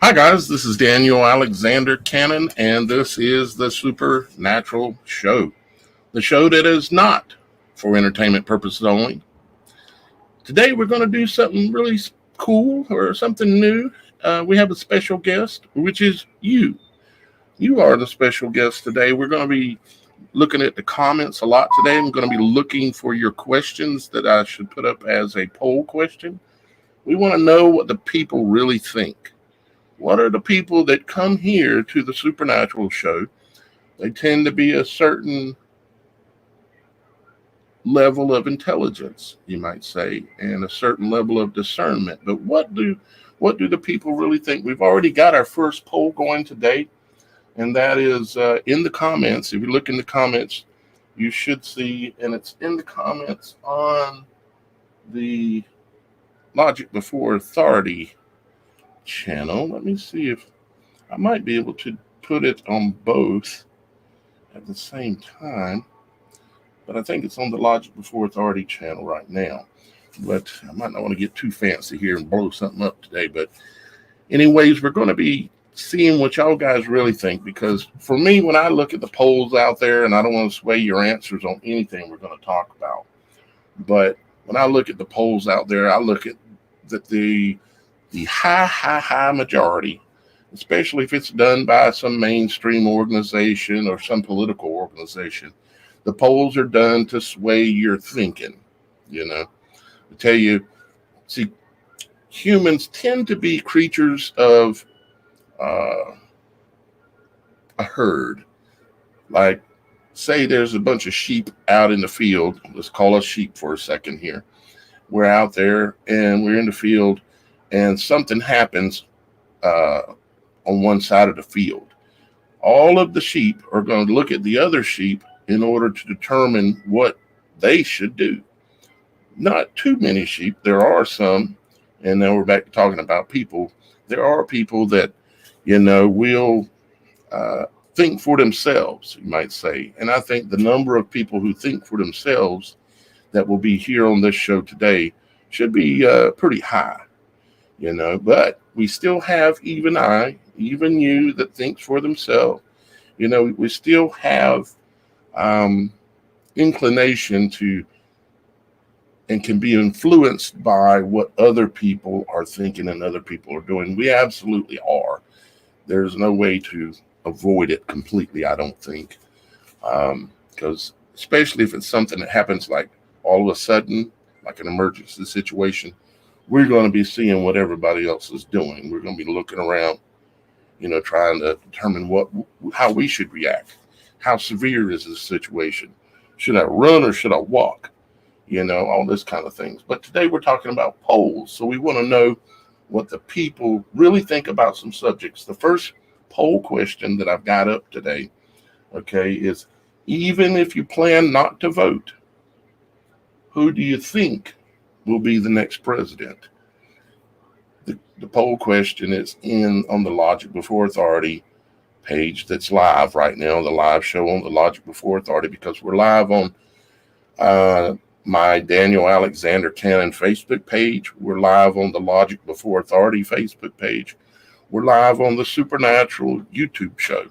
Hi guys, this is Daniel Alexander Cannon, and this is the Supernatural Show. The show that is not for entertainment purposes only. Today we're going to do something really cool or something new. We have a special guest, which is you. You are the special guest today. We're going to be looking at the comments a lot today. I'm going to be looking for your questions that I should put up as a poll question. We want to know what the people really think. What are the people that come here to the Supernatural Show? They tend to be a certain level of intelligence, you might say, and a certain level of discernment. But what do the people really think? We've already got our first poll going today, and that is in the comments. If you look in the comments, you should see, and it's in the comments on the Logic Before Authority channel. Let me see if I might be able to put it on both at the same time, but I think it's on the Logic Before Authority channel right now. But I might not want to get too fancy here and blow something up today. But anyways, we're going to be seeing what y'all guys really think, because for me, when I look at the polls out there, and I don't want to sway your answers on anything we're going to talk about, but when I look at the polls out there, I look at that the high majority, especially if it's done by some mainstream organization or some political organization, the polls are done to sway your thinking. I tell you, see, humans tend to be creatures of a herd. Like, say there's a bunch of sheep out in the field. Let's call us sheep for a second here. We're out there and we're in the field, and something happens on one side of the field. All of the sheep are going to look at the other sheep in order to determine what they should do. Not too many sheep. There are some, and now we're back to talking about people. There are people that, will think for themselves, you might say. And I think the number of people who think for themselves that will be here on this show today should be pretty high. But we still have even you that thinks for themselves. We still have inclination to and can be influenced by what other people are thinking and other people are doing. We absolutely are. There's no way to avoid it completely, I don't think. Because especially if it's something that happens like all of a sudden, like an emergency situation, we're going to be seeing what everybody else is doing. We're going to be looking around, trying to determine how we should react. How severe is this situation? Should I run or should I walk? All this kind of things. But today we're talking about polls. So we want to know what the people really think about some subjects. The first poll question that I've got up today, okay, is even if you plan not to vote, who do you think will be the next president? The poll question is on the Logic Before Authority page that's live right now, the live show on the Logic Before Authority, because we're live on my Daniel Alexander Cannon Facebook page. We're live on the Logic Before Authority Facebook page. We're live on the Supernatural YouTube show,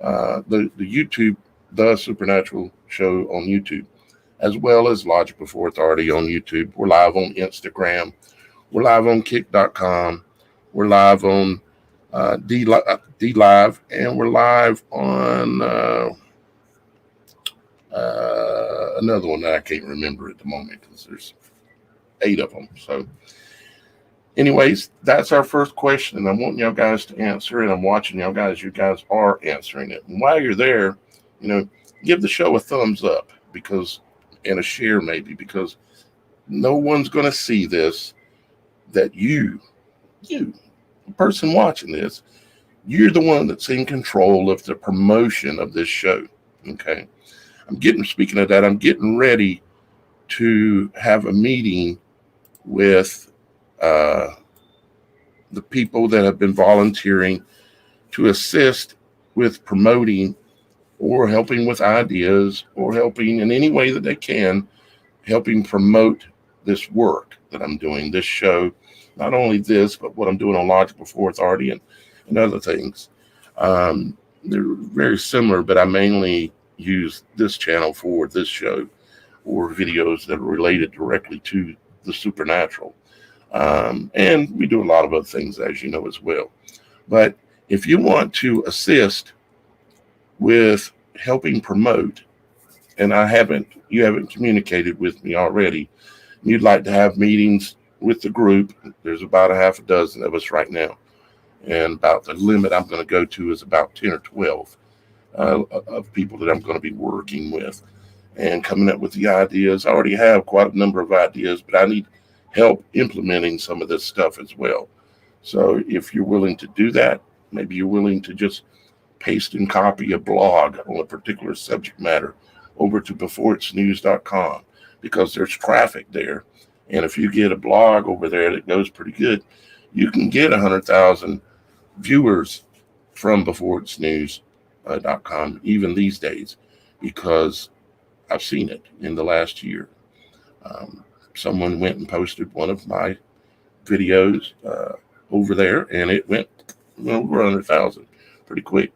the Supernatural Show on YouTube, as well as Logic Before Authority on YouTube. We're live on Instagram. We're live on Kick.com. We're live on D-Live, and we're live on another one that I can't remember at the moment because there's 8 of them. So anyways, that's our first question, and I'm wanting y'all guys to answer it. I'm watching y'all guys. You guys are answering it. And while you're there, give the show a thumbs up and a share maybe, because no one's going to see this, that you, the person watching this, you're the one that's in control of the promotion of this show. Okay. Speaking of that, I'm getting ready to have a meeting with the people that have been volunteering to assist with promoting or helping with ideas or helping in any way that they can, helping promote this work that I'm doing, this show, not only this, but what I'm doing on Logical 4 Authority and other things. They're very similar, but I mainly use this channel for this show or videos that are related directly to the supernatural. And we do a lot of other things, as you know, as well. But if you want to assist with helping promote, and you haven't communicated with me already, you'd like to have meetings with the group, there's about a half a dozen of us right now. And about the limit I'm going to go to is about 10 or 12 of people that I'm going to be working with and coming up with the ideas. I already have quite a number of ideas, but I need help implementing some of this stuff as well. So if you're willing to do that, maybe you're willing to just paste and copy a blog on a particular subject matter over to beforeitsnews.com, because there's traffic there. And if you get a blog over there that goes pretty good, you can get 100,000 viewers from beforeitsnews.com even these days, because I've seen it in the last year. Someone went and posted one of my videos over there, and it went over 100,000 pretty quick.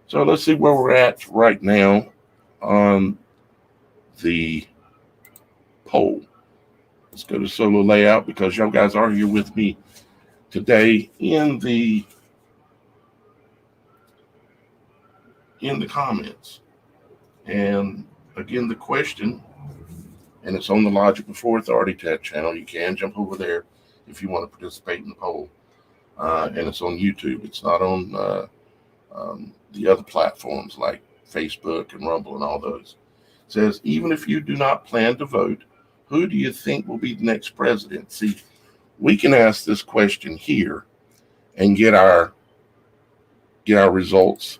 So let's see where we're at right now on the poll. Let's go to solo layout, because y'all guys are here with me today in the comments. And again, the question, and it's on the Logical 4 Authority channel. You can jump over there if you want to participate in the poll. And it's on YouTube. It's not on the other platforms like Facebook and Rumble and all those. It says, even if you do not plan to vote, who do you think will be the next president? See, we can ask this question here and get our results,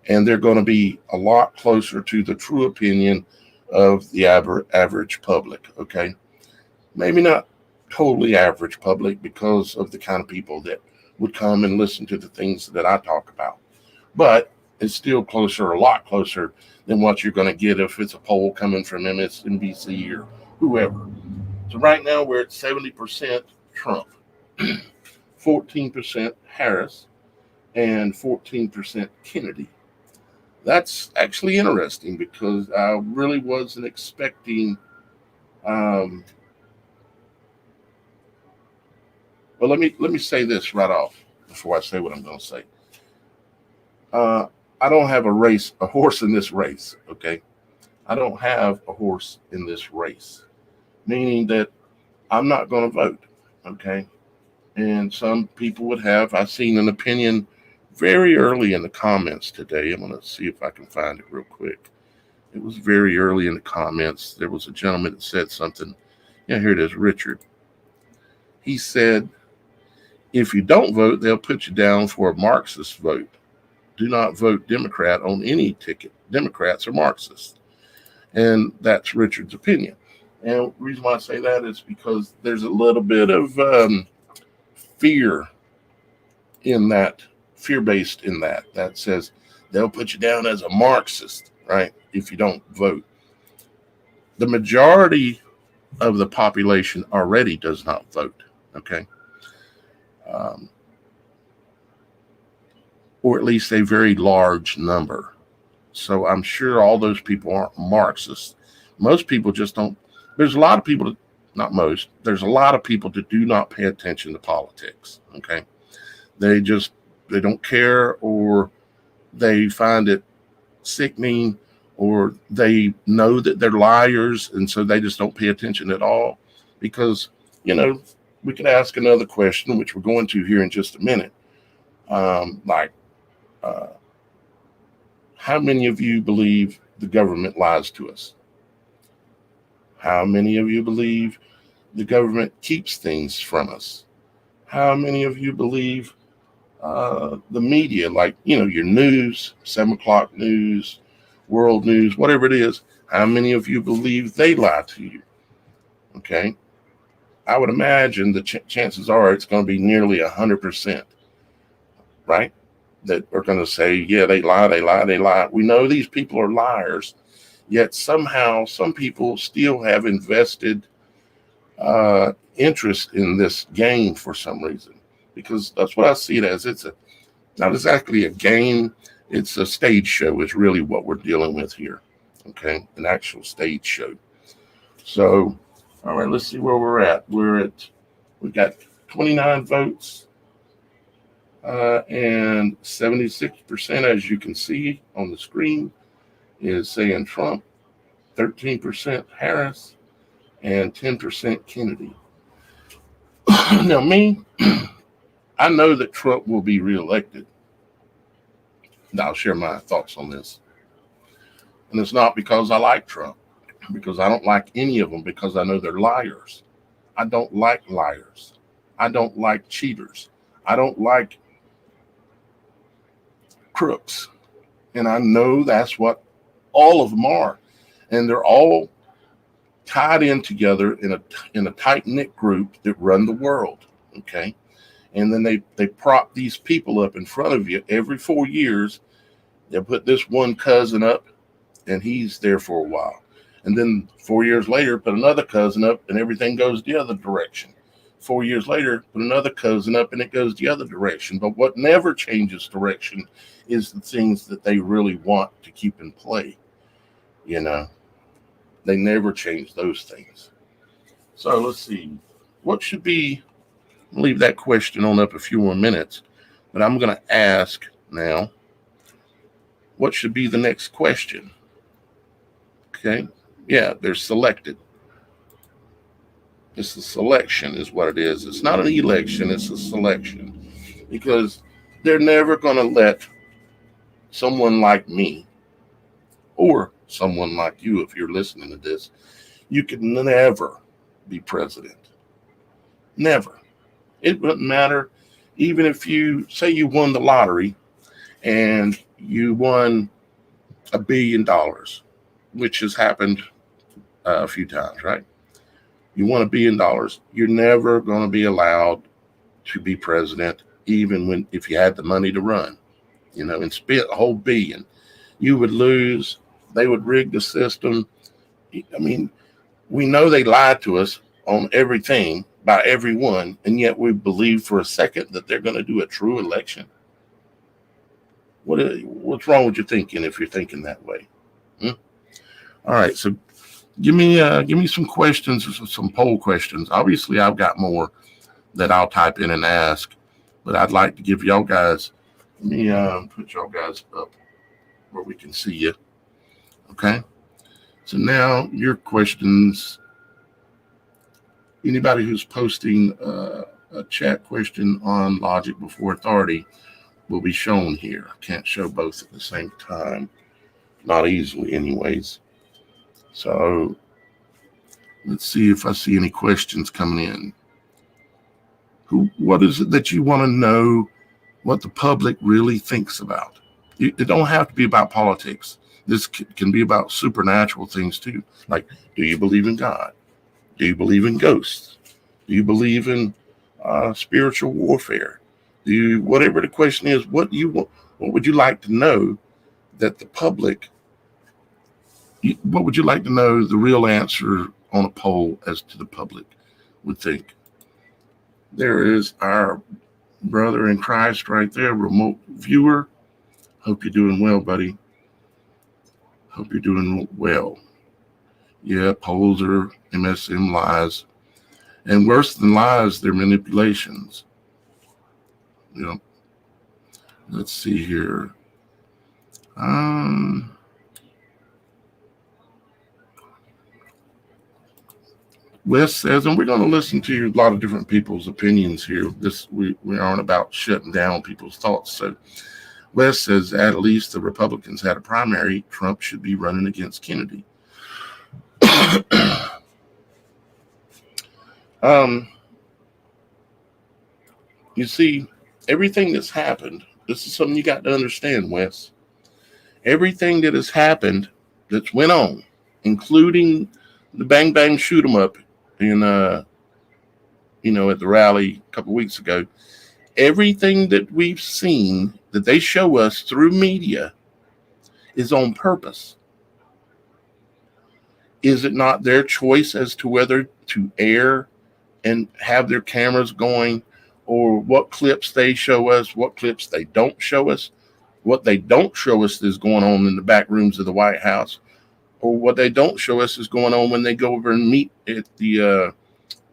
and they're going to be a lot closer to the true opinion of the average public, okay? Maybe not totally average public, because of the kind of people that would come and listen to the things that I talk about. But it's still closer, a lot closer than what you're going to get if it's a poll coming from MSNBC or whoever. So right now we're at 70% Trump, 14% Harris, and 14% Kennedy. That's actually interesting, because I really wasn't expecting. Well, let me say this right off before I say what I'm going to say. I don't have a horse in this race. Okay, I don't have a horse in this race, meaning that I'm not going to vote. Okay, and some people would have. I've seen an opinion very early in the comments today. I'm going to see if I can find it real quick. It was very early in the comments. There was a gentleman that said something. Yeah, here it is, Richard. He said, if you don't vote, they'll put you down for a Marxist vote. Do not vote Democrat on any ticket. Democrats are Marxists. And that's Richard's opinion. And the reason why I say that is because there's a little bit of fear in that, fear-based in that says they'll put you down as a Marxist, right, if you don't vote. The majority of the population already does not vote, okay? Or at least a very large number. So I'm sure all those people aren't Marxists. Most people just don't. There's a lot of people, not most, there's a lot of people that do not pay attention to politics, okay? They don't care, or they find it sickening, or they know that they're liars, and so they just don't pay attention at all. Because, we could ask another question, which we're going to here in just a minute. How many of you believe the government lies to us? How many of you believe the government keeps things from us? How many of you believe the media, like, your news, 7 o'clock news, world news, whatever it is, how many of you believe they lie to you? Okay. I would imagine the chances are it's going to be nearly 100%, right? That are going to say, yeah, they lie. We know these people are liars, yet somehow some people still have invested interest in this game for some reason, because that's what I see it as. It's not exactly a game. It's a stage show is really what we're dealing with here. Okay. An actual stage show. So, all right, let's see where we're at. We got 29 votes, and 76%, as you can see on the screen, is saying Trump, 13% Harris, and 10% Kennedy. Now, me, I know that Trump will be reelected. And I'll share my thoughts on this. And it's not because I like Trump, because I don't like any of them, because I know they're liars. I don't like liars. I don't like cheaters. I don't like crooks. And I know that's what all of them are. And they're all tied in together in a tight-knit group that run the world. Okay. And then they prop these people up in front of you every 4 years. They'll put this one cousin up, and he's there for a while. And then 4 years later, put another cousin up, and everything goes the other direction. 4 years later, put another cousin up, and it goes the other direction. But what never changes direction is the things that they really want to keep in play. You know, they never change those things. So let's see. What should be, leave that question on up a few more minutes, but I'm going to ask now, what should be the next question? Okay. Yeah, they're selected. It's a selection is what it is. It's not an election, it's a selection. Because they're never going to let someone like me or someone like you, if you're listening to this, you could never be president. Never. It wouldn't matter. Even if you say you won the lottery and you won $1 billion, which has happened a few times, right? You won $1 billion. You're never going to be allowed to be president, even if you had the money to run, and spend a whole billion. You would lose. They would rig the system. I mean, we know they lied to us on everything by everyone, and yet we believe for a second that they're going to do a true election. What's wrong with your thinking if you're thinking that way? All right, so give me some questions, some poll questions. Obviously, I've got more that I'll type in and ask, but I'd like to give y'all guys. Let me put y'all guys up where we can see you. Okay. So now your questions. Anybody who's posting a chat question on Logic Before Authority will be shown here. I can't show both at the same time. Not easily, anyways. So let's see if I see any questions coming in. What is it that you want to know what the public really thinks about? It don't have to be about politics. This can be about supernatural things too. Like, do you believe in God? Do you believe in ghosts? Do you believe in spiritual warfare? Whatever the question is, what would you like to know that the public, what would you like to know the real answer on a poll as to the public would think? There is our brother in Christ right there, remote viewer. Hope you're doing well, buddy. Hope you're doing well. Yeah, polls are MSM lies. And worse than lies, they're manipulations. Let's see here. Wes says, and we're going to listen to a lot of different people's opinions here. We aren't about shutting down people's thoughts. So Wes says, at least the Republicans had a primary. Trump should be running against Kennedy. You see, everything that's happened, this is something you got to understand, Wes. Everything that has happened that's went on, including the bang bang shoot 'em up in at the rally a couple weeks ago, everything that we've seen that they show us through media is on purpose. Is it not their choice as to whether to air and have their cameras going, or what clips they show us, what clips they don't show us? What they don't show us is going on in the back rooms of the White House, or what they don't show us is going on when they go over and meet at the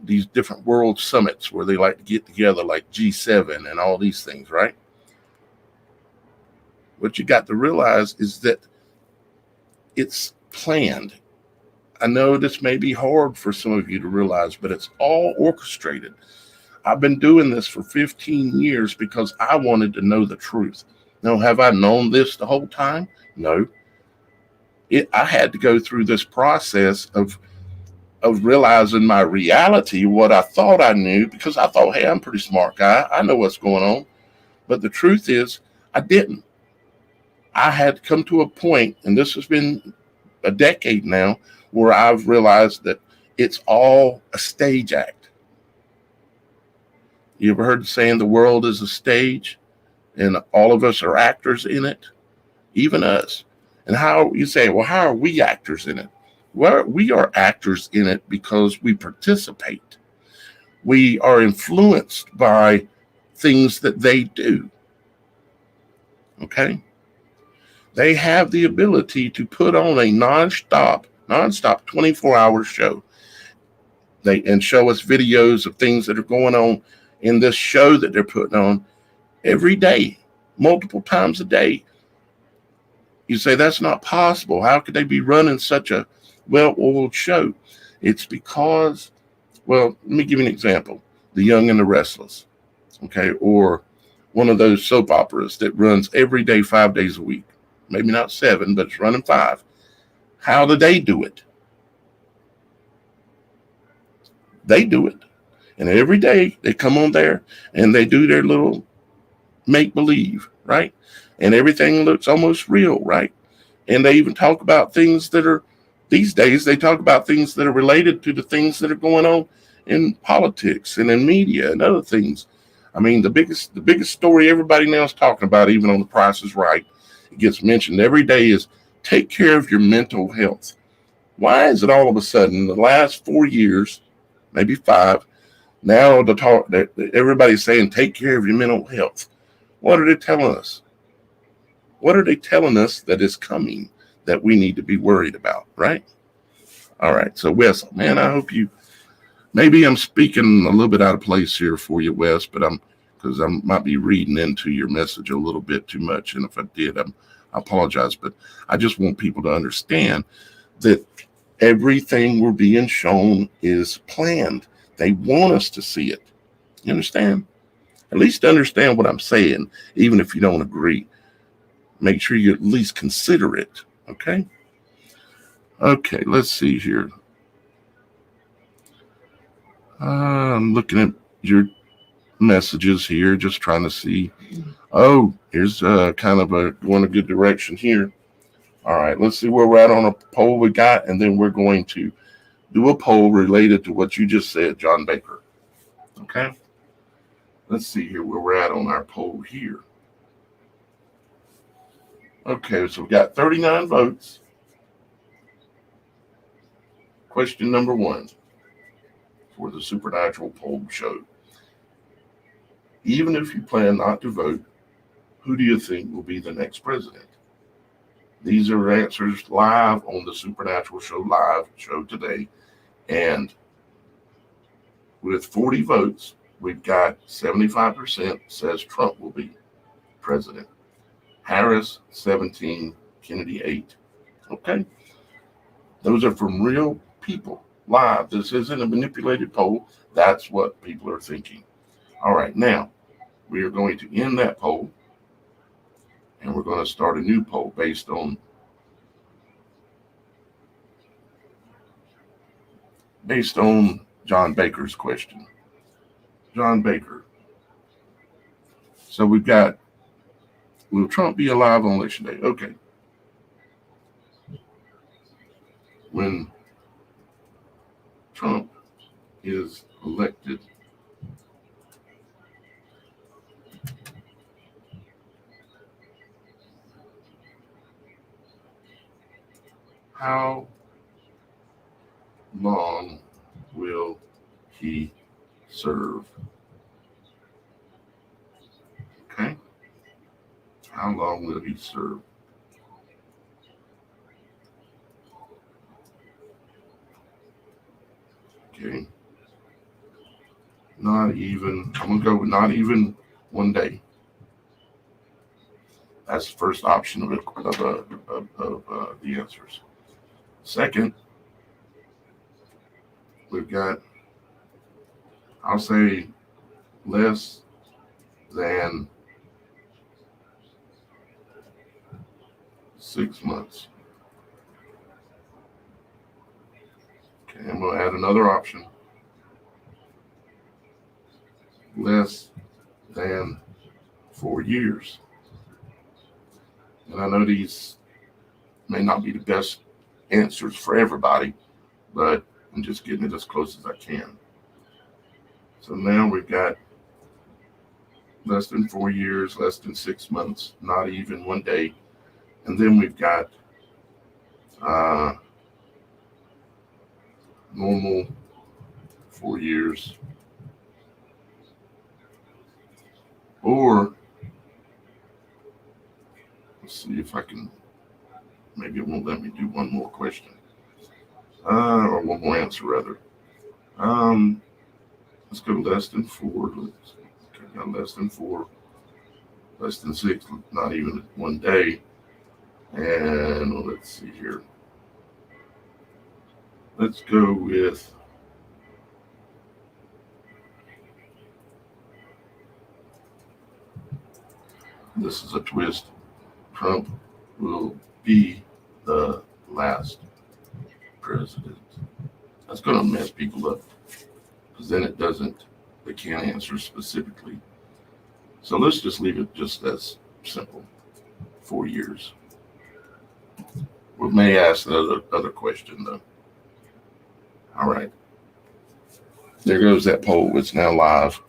these different world summits where they like to get together, like G7 and all these things, right? What you got to realize is that it's planned. I know this may be hard for some of you to realize, but it's all orchestrated. I've been doing this for 15 years because I wanted to know the truth. Now, have I known this the whole time? No. I had to go through this process of realizing my reality, what I thought I knew, because I thought, hey, I'm a pretty smart guy. I know what's going on. But the truth is, I didn't. I had come to a point, and this has been a decade now, where I've realized that it's all a stage act. You ever heard the saying, the world is a stage, and all of us are actors in it, even us? And how you say, well, how are we actors in it? Well, we are actors in it because we participate. We are influenced by things that they do. Okay? They have the ability to put on a non-stop 24-hour show. And show us videos of things that are going on in this show that they're putting on every day, multiple times a day. You say that's not possible. How could they be running such a well-oiled show? It's because, well, let me give you an example. The Young and the Restless, okay, or one of those soap operas that runs every day, 5 days a week. Maybe not 7, but it's running 5. How do they do it? They do it. And every day they come on there and they do their little make-believe, right? And everything looks almost real, right? And they even talk about things that are, these days, they talk about things that are related to the things that are going on in politics and in media and other things. I mean, the biggest story everybody now is talking about, even on The Price is Right, it gets mentioned every day, is take care of your mental health. Why is it all of a sudden, the last 4 years, maybe 5, now the talk that everybody's saying, take care of your mental health? What are they telling us? What are they telling us that is coming that we need to be worried about, right? All right. So, Wes, man, I hope you, maybe I'm speaking a little bit out of place here for you, Wes, but because I might be reading into your message a little bit too much. And if I did, I apologize. But I just want people to understand that everything we're being shown is planned. They want us to see it. You understand? At least understand what I'm saying, even if you don't agree. Make sure you at least consider it. Okay? Okay, let's see here. I'm looking at your messages here, just trying to see. Oh, here's kind of going a good direction here. All right, let's see where we're at on a poll we got, and then we're going to do a poll related to what you just said, John Baker. Okay? Let's see here where we're at on our poll here. Okay, so we've got 39 votes. Question number 1 for the Supernatural poll show. Even if you plan not to vote, who do you think will be the next president? These are answers live on the Supernatural Show live show today. And with 40 votes, we've got 75% says Trump will be president. Harris, 17, Kennedy, 8. Okay? Those are from real people, live. This isn't a manipulated poll. That's what people are thinking. All right, now, we are going to end that poll, and we're going to start a new poll based on John Baker's question. John Baker. So we've got, will Trump be alive on election day? Okay. When Trump is elected, how he serve? Okay. How long will he serve? Okay. Not even, I'm going to go with not even 1 day. That's the first option of the answers. Second, we've got, I'll say, less than 6 months. Okay, and we'll add another option. Less than 4 years. And I know these may not be the best answers for everybody, but I'm just getting it as close as I can. So now we've got less than 4 years, less than 6 months, not even 1 day. And then we've got normal 4 years. Or let's see if I can, maybe it won't let me do one more question. Or one more answer rather. Let's go less than 4. Okay, got less than 4, less than 6, not even 1 day. And let's see here. Let's go with this is a twist. Trump will be the last president. That's going to mess people up because then they can't answer specifically. So let's just leave it just as simple. 4 years. We may ask the other question though. All right. There goes that poll. It's now live.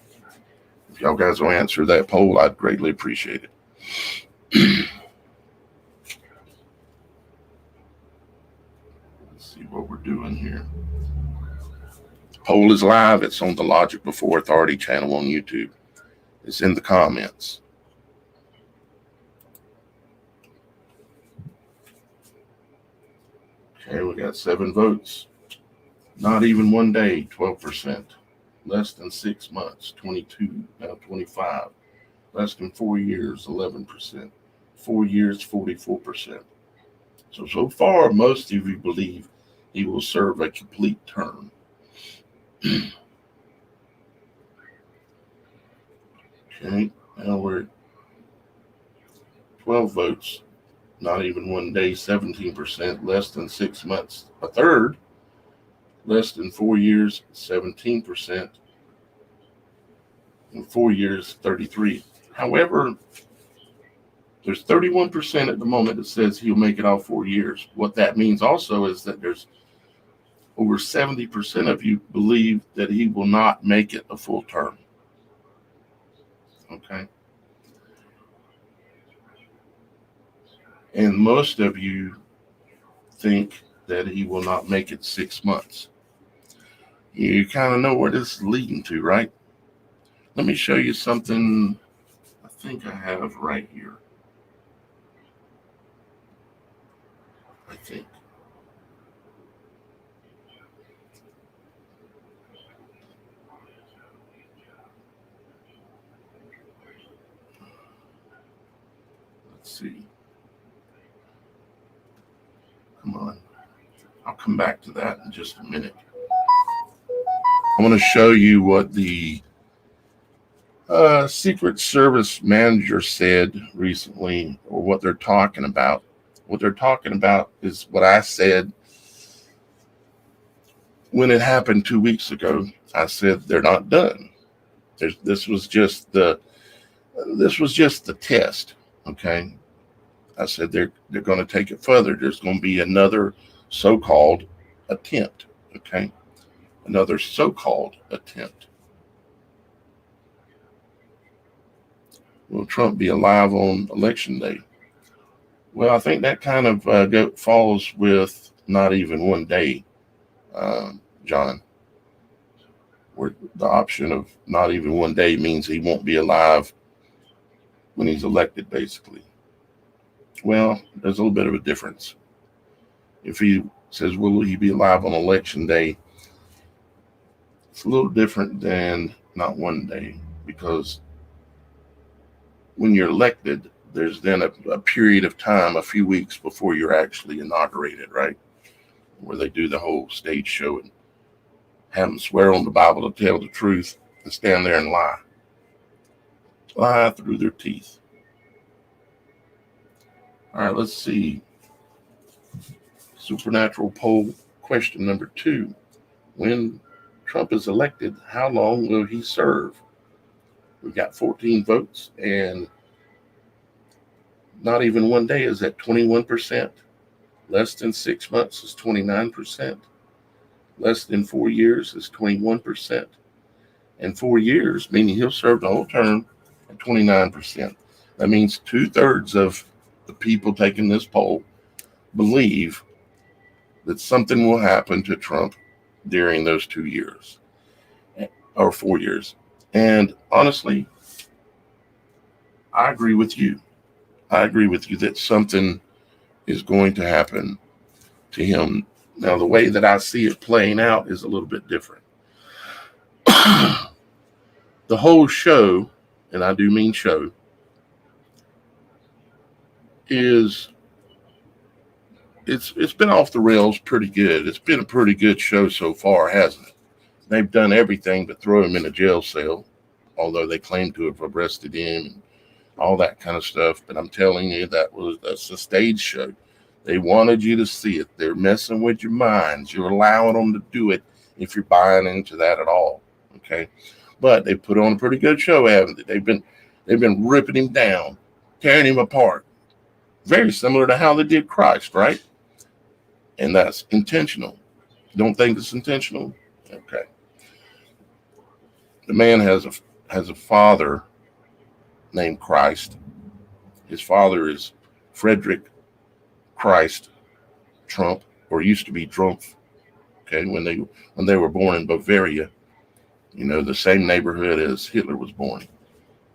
If y'all guys will answer that poll, I'd greatly appreciate it. Let's see what we're doing here. Poll is live. It's on the Logic Before Authority channel on YouTube. It's in the comments. Okay, we got 7 votes. Not even 1 day, 12%. Less than 6 months, 22, now 25. Less than 4 years, 11%. 4 years, 44%. So far, most of you believe he will serve a complete term. Okay, now we're at 12 votes. Not even 1 day, 17%. Less than 6 months, a third. Less than 4 years, 17%. In 4 years, 33. However, there's 31% at the moment that says he'll make it all 4 years. What that means also is that there's over 70% of you believe that he will not make it a full term. Okay. And most of you think that he will not make it 6 months. You kind of know where this is leading to, right? Let me show you something I think I have right here. I think. Let's see. Come on. I'll come back to that in just a minute. I want to show you what the Secret Service manager said recently, or what they're talking about. What they're talking about is what I said when it happened 2 weeks ago. I said they're not done. This was just the test. Okay. I said they're going to take it further. There's going to be another so-called attempt. Okay. Another so-called attempt. Will Trump be alive on election day? Well, I think that kind of falls with not even 1 day, John. where the option of not even 1 day means he won't be alive when he's elected, basically. Well, there's a little bit of a difference. If he says, will he be alive on election day? It's a little different than not 1 day, because when you're elected, there's then a period of time, a few weeks before you're actually inaugurated, right? Where they do the whole stage show and have them swear on the Bible to tell the truth and stand there and lie through their teeth. All right, let's see. Supernatural poll question number 2. When Trump is elected, how long will he serve? We've got 14 votes, and not even 1 day is at 21%. Less than 6 months is 29%. Less than 4 years is 21%. And 4 years, meaning he'll serve the whole term, at 29%. That means 2/3 of the people taking this poll believe that something will happen to Trump during those 2 years or 4 years. And honestly, I agree with you. I agree with you that something is going to happen to him. Now, the way that I see it playing out is a little bit different. The whole show, and I do mean show, it's been off the rails pretty good. It's been a pretty good show so far, hasn't it? They've done everything but throw him in a jail cell, although they claim to have arrested him and all that kind of stuff. But I'm telling you, that's a stage show. They wanted you to see it. They're messing with your minds. You're allowing them to do it if you're buying into that at all. Okay. But they put on a pretty good show, haven't they? They've been ripping him down, tearing him apart. Very similar to how they did Christ, right? And that's intentional. Don't think it's intentional? Okay. The man has a father named Christ. His father is Frederick Christ Trump, or used to be Trump. Okay, when they were born in Bavaria, the same neighborhood as Hitler was born.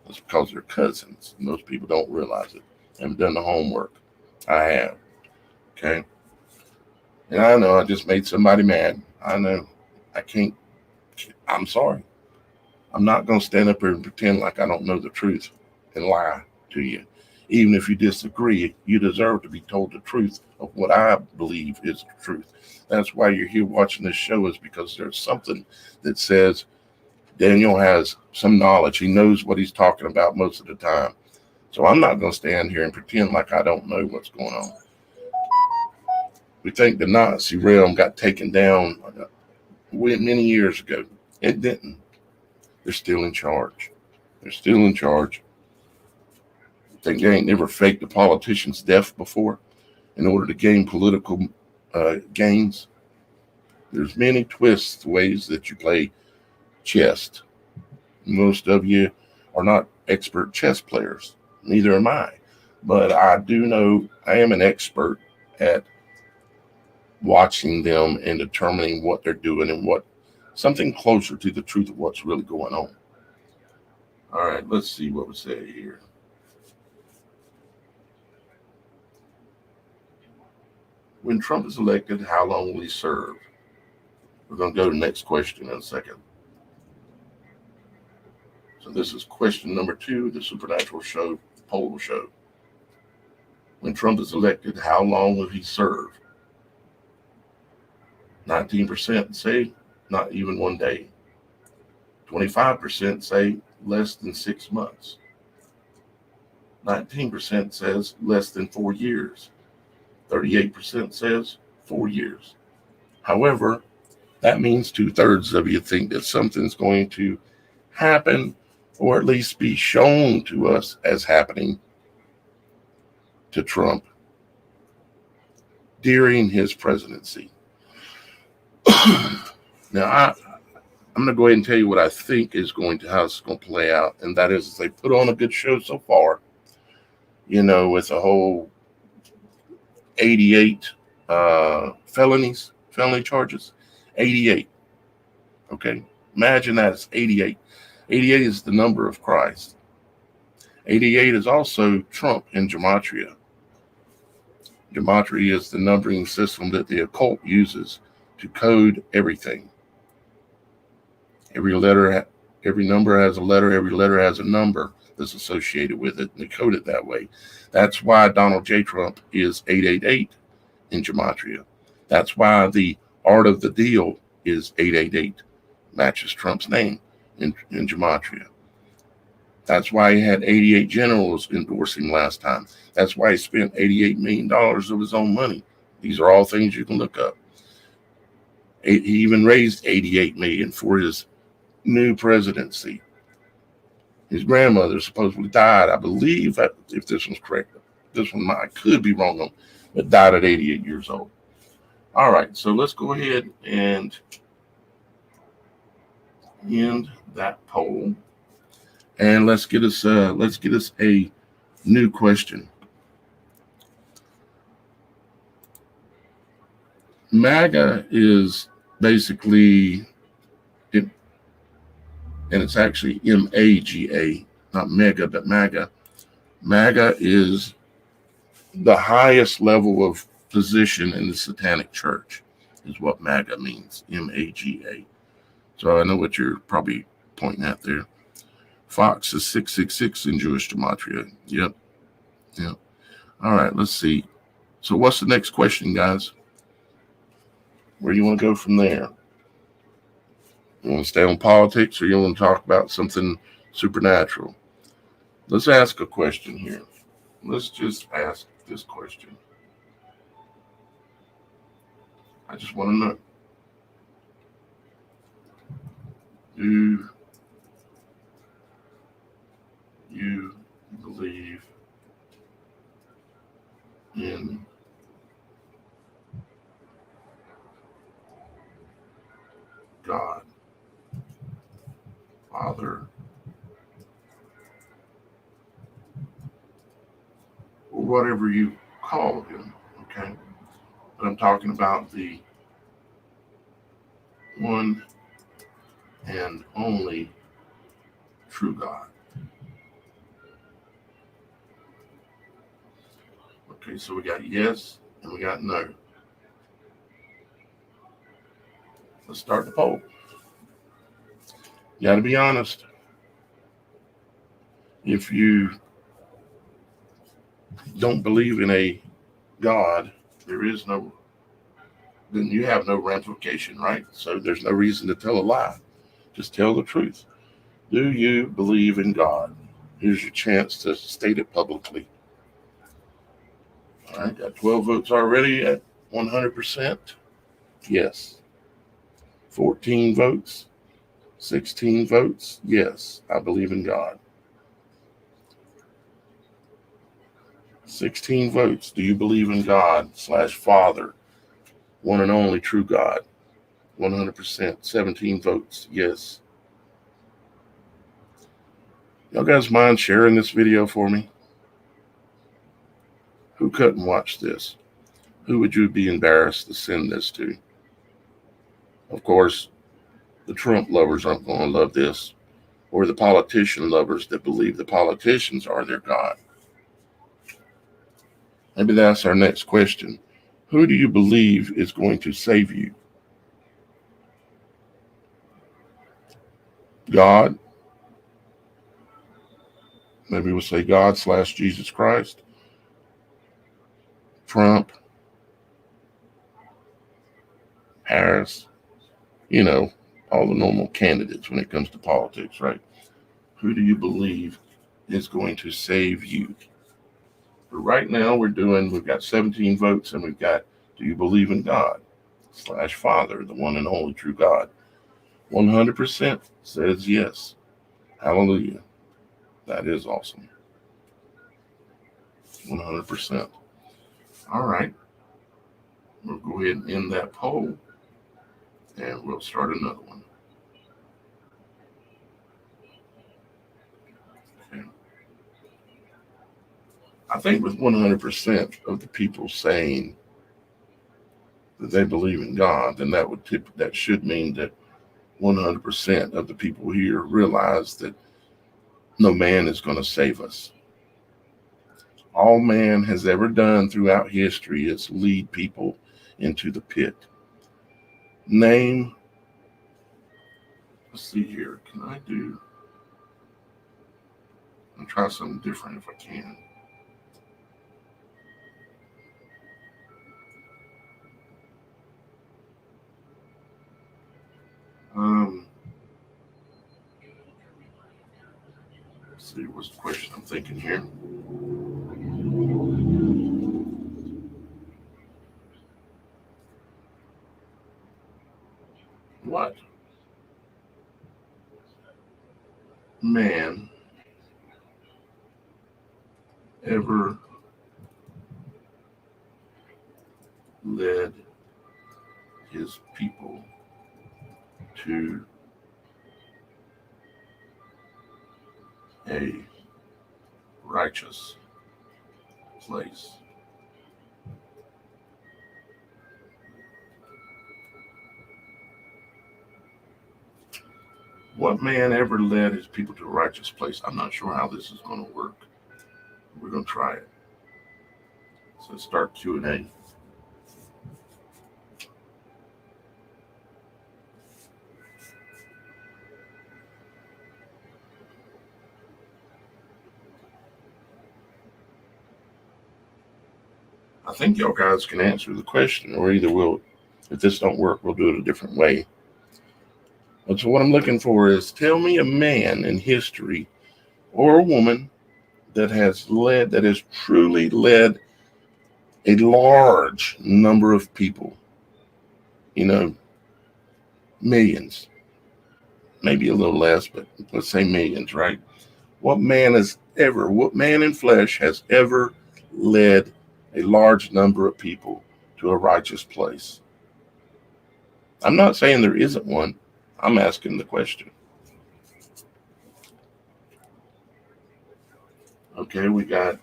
That's because they're cousins. Most people don't realize it. Haven't done the homework. I have. Okay. And I know I just made somebody mad. I know. I can't. I'm sorry. I'm not going to stand up here and pretend like I don't know the truth and lie to you. Even if you disagree, you deserve to be told the truth of what I believe is the truth. That's why you're here watching this show, is because there's something that says Daniel has some knowledge. He knows what he's talking about most of the time. So I'm not going to stand here and pretend like I don't know what's going on. We think the Nazi realm got taken down many years ago. It didn't. They're still in charge. They're still in charge. Think they ain't never faked a politician's death before in order to gain political gains? There's many twists, ways that you play chess. Most of you are not expert chess players. Neither am I. But I do know I am an expert at watching them and determining what they're doing and what something closer to the truth of what's really going on. All right, let's see what we say here. When Trump is elected, how long will he serve? We're going to go to the next question in a second. So this is question number 2, the Supernatural Show, poll show. When Trump is elected, how long will he serve? 19% say not even 1 day. 25% say less than 6 months. 19% says less than 4 years. 38% says 4 years. However, that means 2/3 of you think that something's going to happen, or at least be shown to us as happening to Trump during his presidency. Now, I'm going to go ahead and tell you what I think is how it's going to play out, and that is they put on a good show so far, with a whole 88 felony charges, 88. Okay, Imagine that it's 88. 88 is the number of Christ. 88 is also Trump in gematria. Gematria is the numbering system that the occult uses to code everything. Every number has a letter, every letter has a number that's associated with it, and they code it that way. That's why Donald J. Trump is 888 in gematria. That's why the art of the deal is 888, matches Trump's name in gematria. That's why he had 88 generals endorse him last time. That's why he spent $88 million of his own money. These are all things you can look up. He even raised $88 million for his new presidency. His grandmother supposedly died, I believe, if this one's correct. This one I could be wrong on, but died at 88 years old. All right, so let's go ahead and end that poll. And let's get us a new question. MAGA is basically, and it's actually MAGA, not mega, but MAGA. MAGA is the highest level of position in the Satanic Church, is what MAGA means, MAGA. So I know what you're probably pointing at there. Fox is 666 in Jewish gematria. Yep. All right, let's see. So what's the next question, guys? Where do you want to go from there? You want to stay on politics, or you want to talk about something supernatural? Let's ask a question here. Let's just ask this question. I just want to know. Do you believe in God, Father, or whatever you call him, okay? But I'm talking about the one and only true God. Okay, so we got yes and we got no. Let's start the poll. You got to be honest. If you don't believe in a God, then you have no ramification, right? So there's no reason to tell a lie. Just tell the truth. Do you believe in God? Here's your chance to state it publicly. All right, got 12 votes already at 100%. Yes. 14 votes. 16 votes. Yes, I believe in God. 16 votes. Do you believe in God / Father, one and only true God? 100%. 17 votes. Yes. Y'all guys mind sharing this video for me? Who couldn't watch this? Who would you be embarrassed to send this to? Of course, the Trump lovers aren't going to love this, or the politician lovers that believe the politicians are their God. Maybe that's our next question. Who do you believe is going to save you? God? Maybe we'll say God / Jesus Christ. Trump. Harris. You know, all the normal candidates when it comes to politics, right? Who do you believe is going to save you? But right now we've got 17 votes, and we've got, do you believe in God / Father, the one and only true God? 100% says yes. Hallelujah. That is awesome. 100%. All right. We'll go ahead and end that poll, and we'll start another one. Okay. I think with 100% of the people saying that they believe in God, then that should mean that 100% of the people here realize that no man is going to save us. All man has ever done throughout history is lead people into the pit. Let's see here, I'll try something different if I can. Let's see, what's the question I'm thinking here? What man ever led his people to a righteous place? What man ever led his people to a righteous place? I'm not sure how this is going to work. We're going to try it. So let's start Q&A. I think y'all guys can answer the question, or either if this don't work, we'll do it a different way. But so what I'm looking for is, tell me a man in history or a woman that has truly led a large number of people, millions, maybe a little less, but let's say millions, right? What man in flesh has ever led a large number of people to a righteous place? I'm not saying there isn't one. I'm asking the question. Okay, we got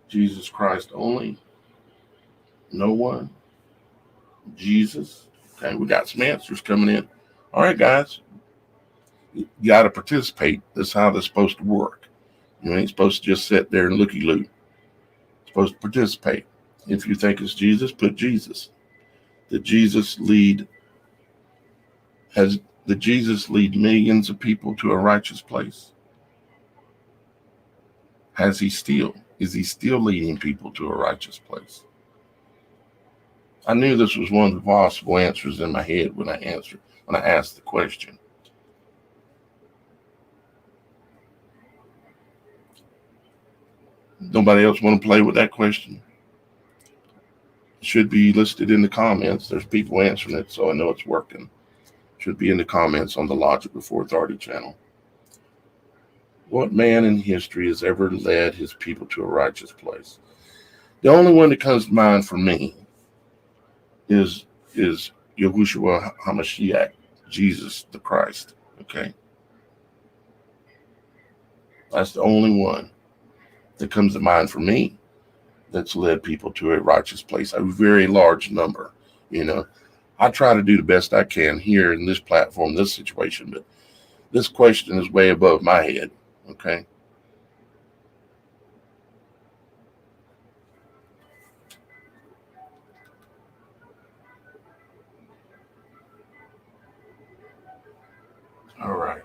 Jesus Christ only. No one. Jesus. Okay, we got some answers coming in. All right, guys. You got to participate. That's how this is supposed to work. You ain't supposed to just sit there and looky-loo. You're supposed to participate. If you think it's Jesus, put Jesus. Did Jesus lead millions of people to a righteous place? Is he still leading people to a righteous place? I knew this was one of the possible answers in my head when I asked the question. Nobody else want to play with that question? It should be listed in the comments. There's people answering it, so I know it's working. It should be in the comments on the Logic Before Authority channel. What man in history has ever led his people to a righteous place? The only one that comes to mind for me is Yahushua HaMashiach, Jesus the Christ. Okay, that's the only one that comes to mind for me that's led people to a righteous place. A very large number. I try to do the best I can here in this platform, this situation, but this question is way above my head. Okay. All right.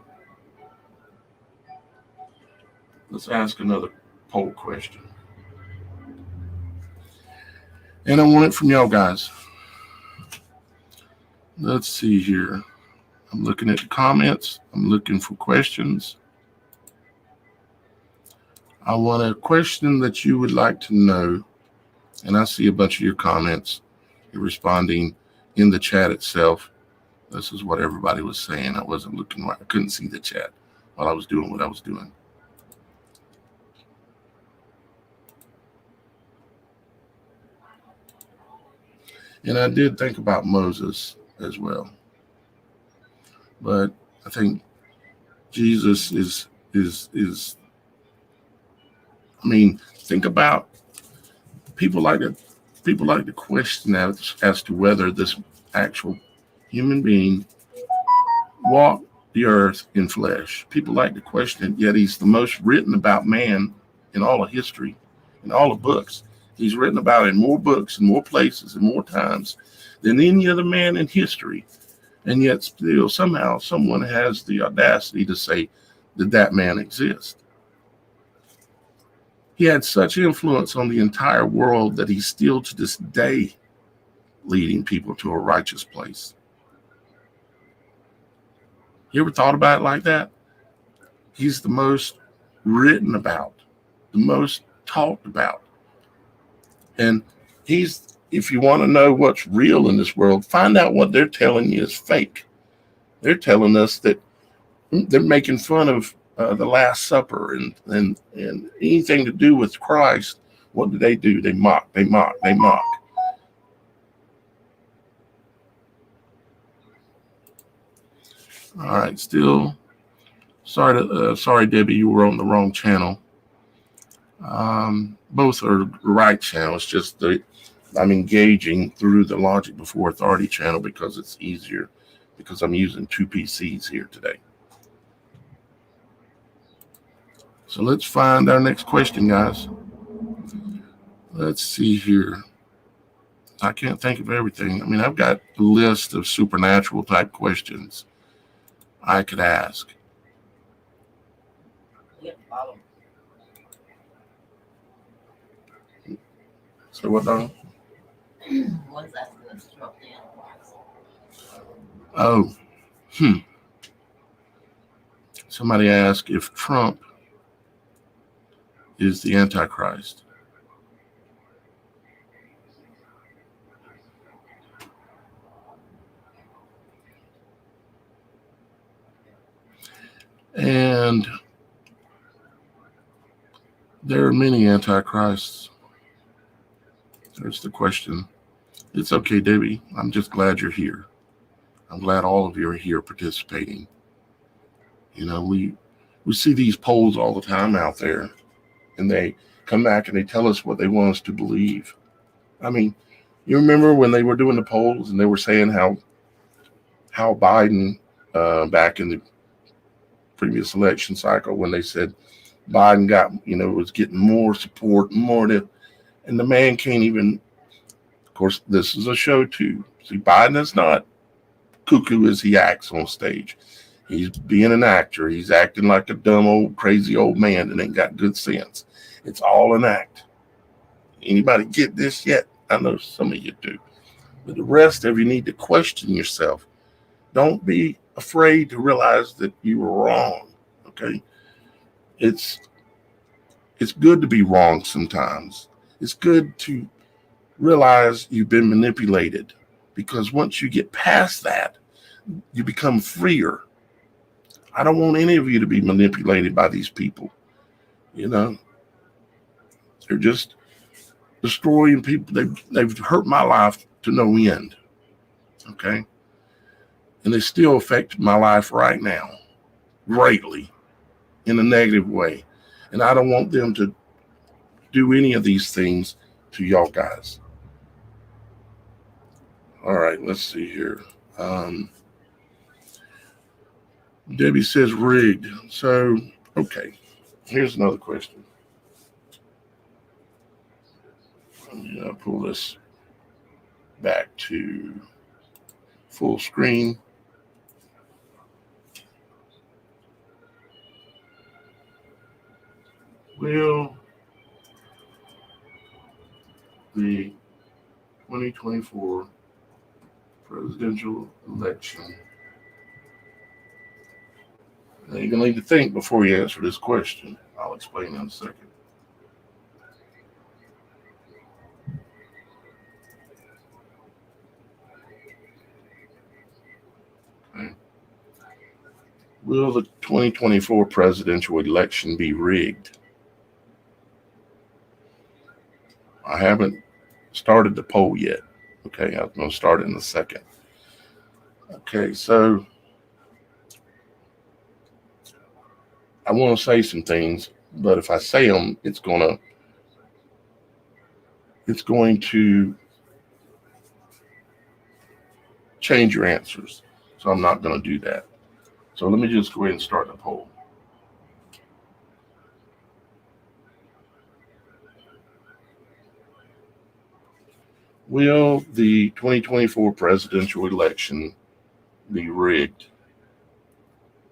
Let's ask another poll question. And I want it from y'all guys. Let's see here. I'm looking at the comments. I'm looking for questions. I want a question that you would like to know. And I see a bunch of your comments. You're responding in the chat itself. This is what everybody was saying. I wasn't looking right. I couldn't see the chat while I was doing what I was doing. And I did think about Moses as well. But I think Jesus is think about people like to question as to whether this actual human being, walked the earth in flesh. People like to question it, yet he's the most written about man in all of history, in all the books. He's written about it in more books, in more places, in more times than any other man in history. And yet still somehow someone has the audacity to say that that man exists. He had such influence on the entire world that he's still to this day leading people to a righteous place. You ever thought about it like that? He's the most written about, the most talked about. And if you want to know what's real in this world, find out what they're telling you is fake. They're telling us that they're making fun of the Last Supper and anything to do with Christ. What do? They mock, they mock, they mock. All right, still sorry, Debbie, you were on the wrong channel. Both are the right channels. Just I'm engaging through the Logic Before Authority channel because it's easier, because I'm using 2 PCs here today. So let's find our next question, guys. Let's see here. I can't think of everything. I mean, I've got a list of supernatural type questions I could ask. So what, Donald? Oh, somebody asked if Trump is the Antichrist. And there are many Antichrists. There's the question. It's okay, Debbie. I'm just glad you're here. I'm glad all of you are here participating. You know, we see these polls all the time out there, and they come back and they tell us what they want us to believe. I mean, you remember when they were doing the polls and they were saying how Biden, back in the previous election cycle, when they said Biden got, was getting more support, and the man can't even, of course, this is a show too. See, Biden is not cuckoo as he acts on stage. He's being an actor. He's acting like a dumb old crazy old man that ain't got good sense. It's all an act. Anybody get this yet? I know some of you do. But the rest of you need to question yourself. Don't be afraid to realize that you were wrong. Okay? It's good to be wrong sometimes. It's good to realize you've been manipulated, because once you get past that, you become freer. I don't want any of you to be manipulated by these people. They're just destroying people. They've hurt my life to no end. Okay? And they still affect my life right now greatly in a negative way. And I don't want them to do any of these things to y'all guys. All right, let's see here. Debbie says rigged. So, okay, here's another question. Let me pull this back to full screen. Will the 2024 presidential election... Now, you're going to need to think before you answer this question. I'll explain in a second. Okay. Will the 2024 presidential election be rigged? I haven't started the poll yet. Okay, I'm going to start it in a second. Okay, so I want to say some things, but if I say them, it's going to change your answers. So I'm not going to do that. So let me just go ahead and start the poll. Will the 2024 presidential election be rigged?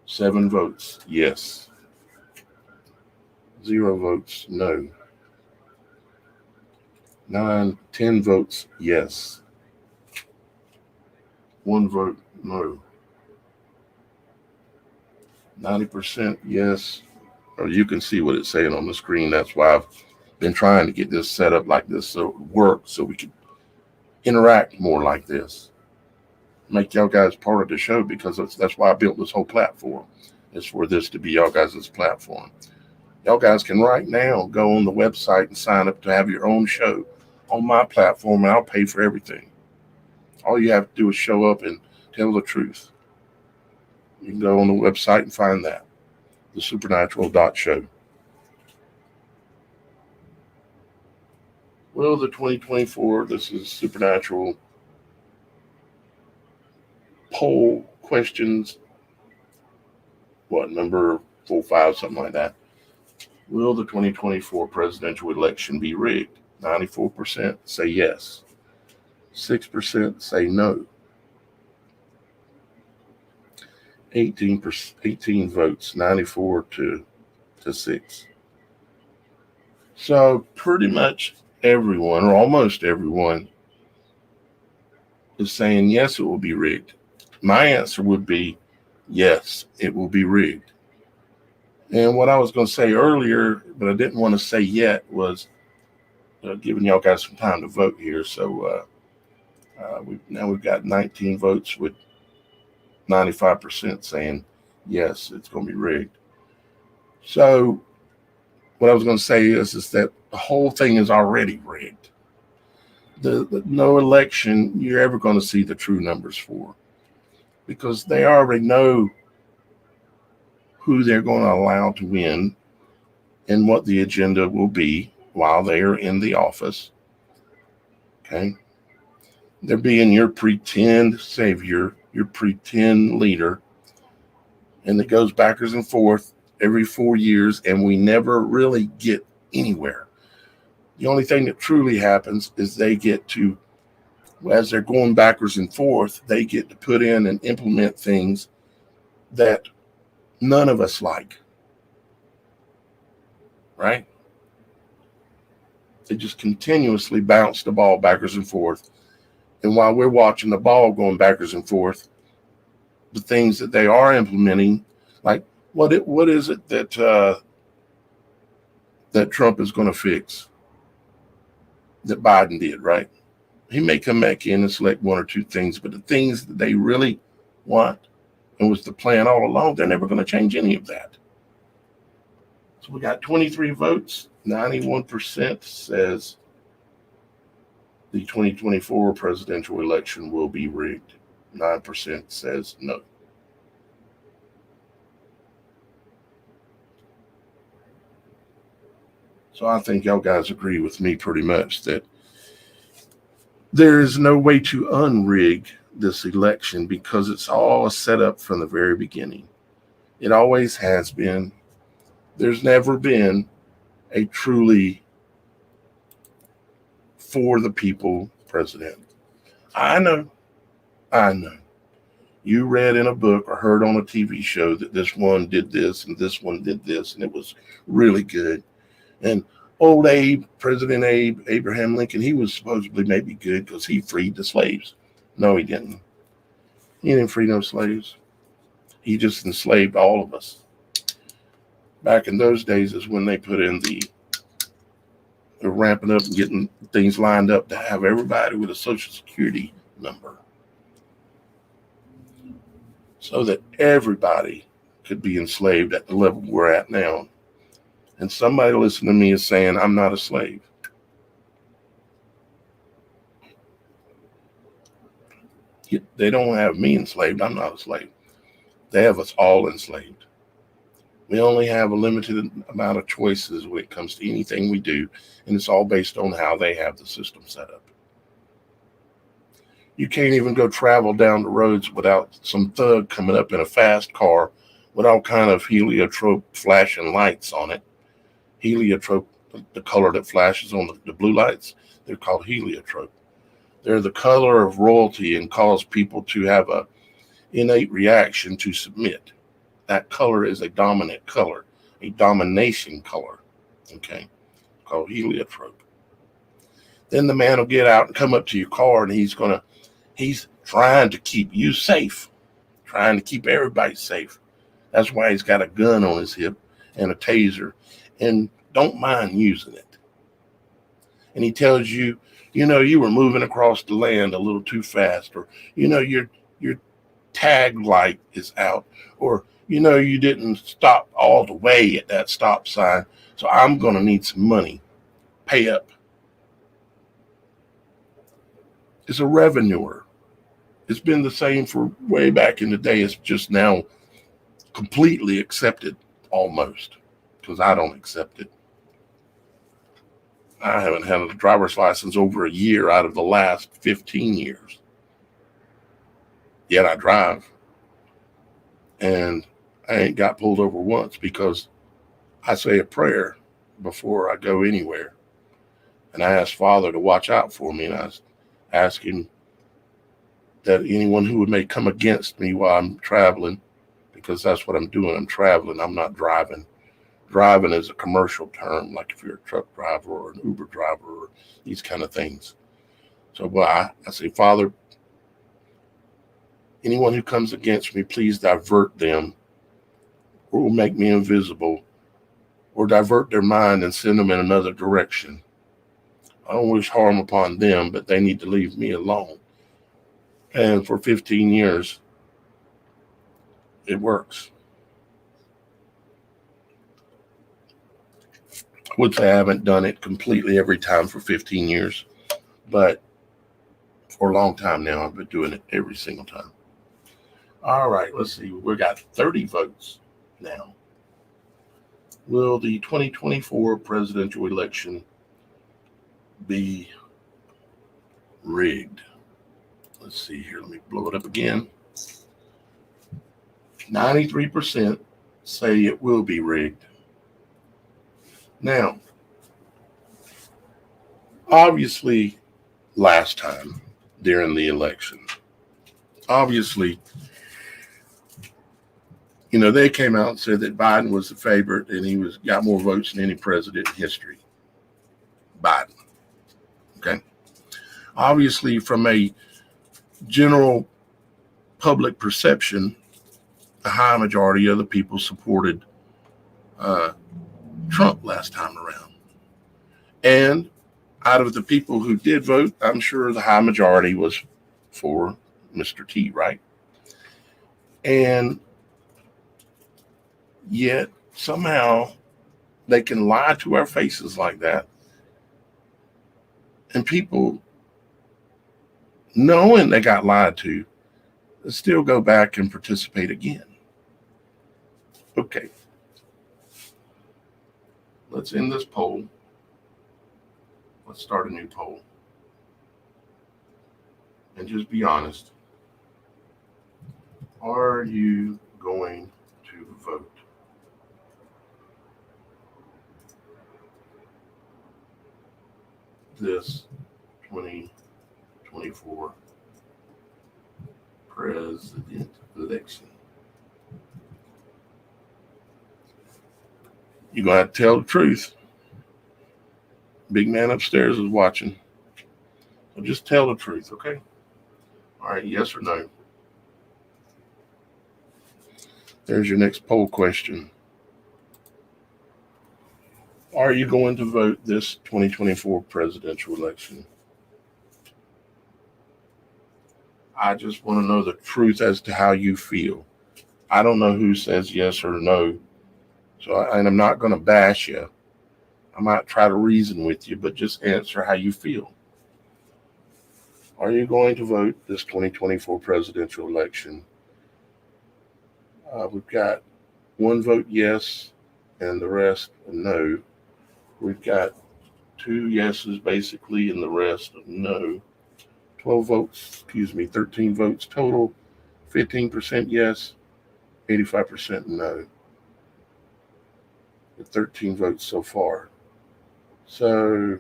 7 votes, yes. 0 votes, no. 10 votes, yes. 1 vote, no. 90% yes. Or you can see what it's saying on the screen. That's why I've been trying to get this set up like this so it works, so we can interact more like this. Make y'all guys part of the show, because that's why I built this whole platform. It's for this to be y'all guys' platform. Y'all guys can right now go on the website and sign up to have your own show on my platform, and I'll pay for everything. All you have to do is show up and tell the truth. You can go on the website and find that. TheSupernatural.Show. Will the 2024, this is Supernatural poll questions, number 45, something like that. Will the 2024 presidential election be rigged? 94% say yes. 6% say no. 18 votes, 94 to 6. So pretty much everyone, or almost everyone, is saying yes, it will be rigged. My answer would be yes, it will be rigged. And what I was going to say earlier, but I didn't want to say yet, was giving y'all guys some time to vote here. So we've got 19 votes with 95% saying yes, it's going to be rigged. So what I was going to say is that the whole thing is already rigged. The no election you're ever going to see the true numbers for, because they already know who they're going to allow to win and what the agenda will be while they are in the office. Okay? They're being your pretend savior, your pretend leader, and it goes backwards and forth every 4 years, and we never really get anywhere. The only thing that truly happens is they get to, as they're going backwards and forth, they get to put in and implement things that none of us like. Right? They just continuously bounce the ball backwards and forth. And while we're watching the ball going backwards and forth, the things that they are implementing, like what is it that that Trump is going to fix that Biden did, right? He may come back in and select 1 or 2 things, but the things that they really want and was the plan all along, they're never going to change any of that. So we got 23 votes. 91% says the 2024 presidential election will be rigged. 9% says no. So I think y'all guys agree with me pretty much that there is no way to unrig this election, because it's all set up from the very beginning. It always has been. There's never been a truly for the people president. I know. You read in a book or heard on a TV show that this one did this and this one did this, and it was really good. And old Abe, President Abraham Lincoln, he was supposedly maybe good because he freed the slaves. No, he didn't. He didn't free no slaves. He just enslaved all of us. Back in those days is when they put in the ramping up and getting things lined up to have everybody with a Social Security number, so that everybody could be enslaved at the level we're at now. And somebody listening to me is saying, I'm not a slave. They don't have me enslaved. I'm not a slave. They have us all enslaved. We only have a limited amount of choices when it comes to anything we do, and it's all based on how they have the system set up. You can't even go travel down the roads without some thug coming up in a fast car with all kind of heliotrope flashing lights on it. Heliotrope, the color that flashes on the blue lights, they're called heliotrope. They're the color of royalty and cause people to have a innate reaction to submit. That color is a dominant color, a domination color, okay, called heliotrope. Then the man will get out and come up to your car, and he's trying to keep you safe, trying to keep everybody safe. That's why he's got a gun on his hip and a taser, and don't mind using it. And he tells you, you were moving across the land a little too fast, or your tag light is out, or you didn't stop all the way at that stop sign, so I'm going to need some money. Pay up. It's a revenuer. It's been the same for way back in the day. It's just now completely accepted, almost, because I don't accept it. I haven't had a driver's license over a year out of the last 15 years. Yet I drive. And I ain't got pulled over once because I say a prayer before I go anywhere. And I ask Father to watch out for me. And I ask him that anyone who may come against me while I'm traveling, because that's what I'm doing. I'm traveling. I'm not driving. Driving is a commercial term, like if you're a truck driver or an Uber driver or these kind of things. So I say, Father, anyone who comes against me, please divert them, or will make me invisible, or divert their mind and send them in another direction. I don't wish harm upon them, but they need to leave me alone. And for 15 years, it works. I would say I haven't done it completely every time for 15 years, but for a long time now, I've been doing it every single time. All right, let's see. We got 30 votes now. Will the 2024 presidential election be rigged? Let's see here. Let me blow it up again. 93% say it will be rigged. Now, obviously, last time during the election, obviously, they came out and said that Biden was the favorite and he got more votes than any president in history. Biden. Okay. Obviously, from a general public perception, a high majority of the people supported Trump last time around. And out of the people who did vote, I'm sure the high majority was for Mr. T, right? And yet somehow they can lie to our faces like that. And people, knowing they got lied to, still go back and participate again. Okay. Let's end this poll. Let's start a new poll. And just be honest. Are you going to vote? This 2024 president election? You're going to have to tell the truth. Big man upstairs is watching. So just tell the truth, okay? All right, yes or no? There's your next poll question. Are you going to vote this 2024 presidential election? I just want to know the truth as to how you feel. I don't know who says yes or no. And I'm not going to bash you. I might try to reason with you, but just answer how you feel. Are you going to vote this 2024 presidential election? We've got one vote yes and the rest no. We've got two yeses basically and the rest no. 12 votes, 13 votes total, 15% yes, 85% no. 13 votes so far. So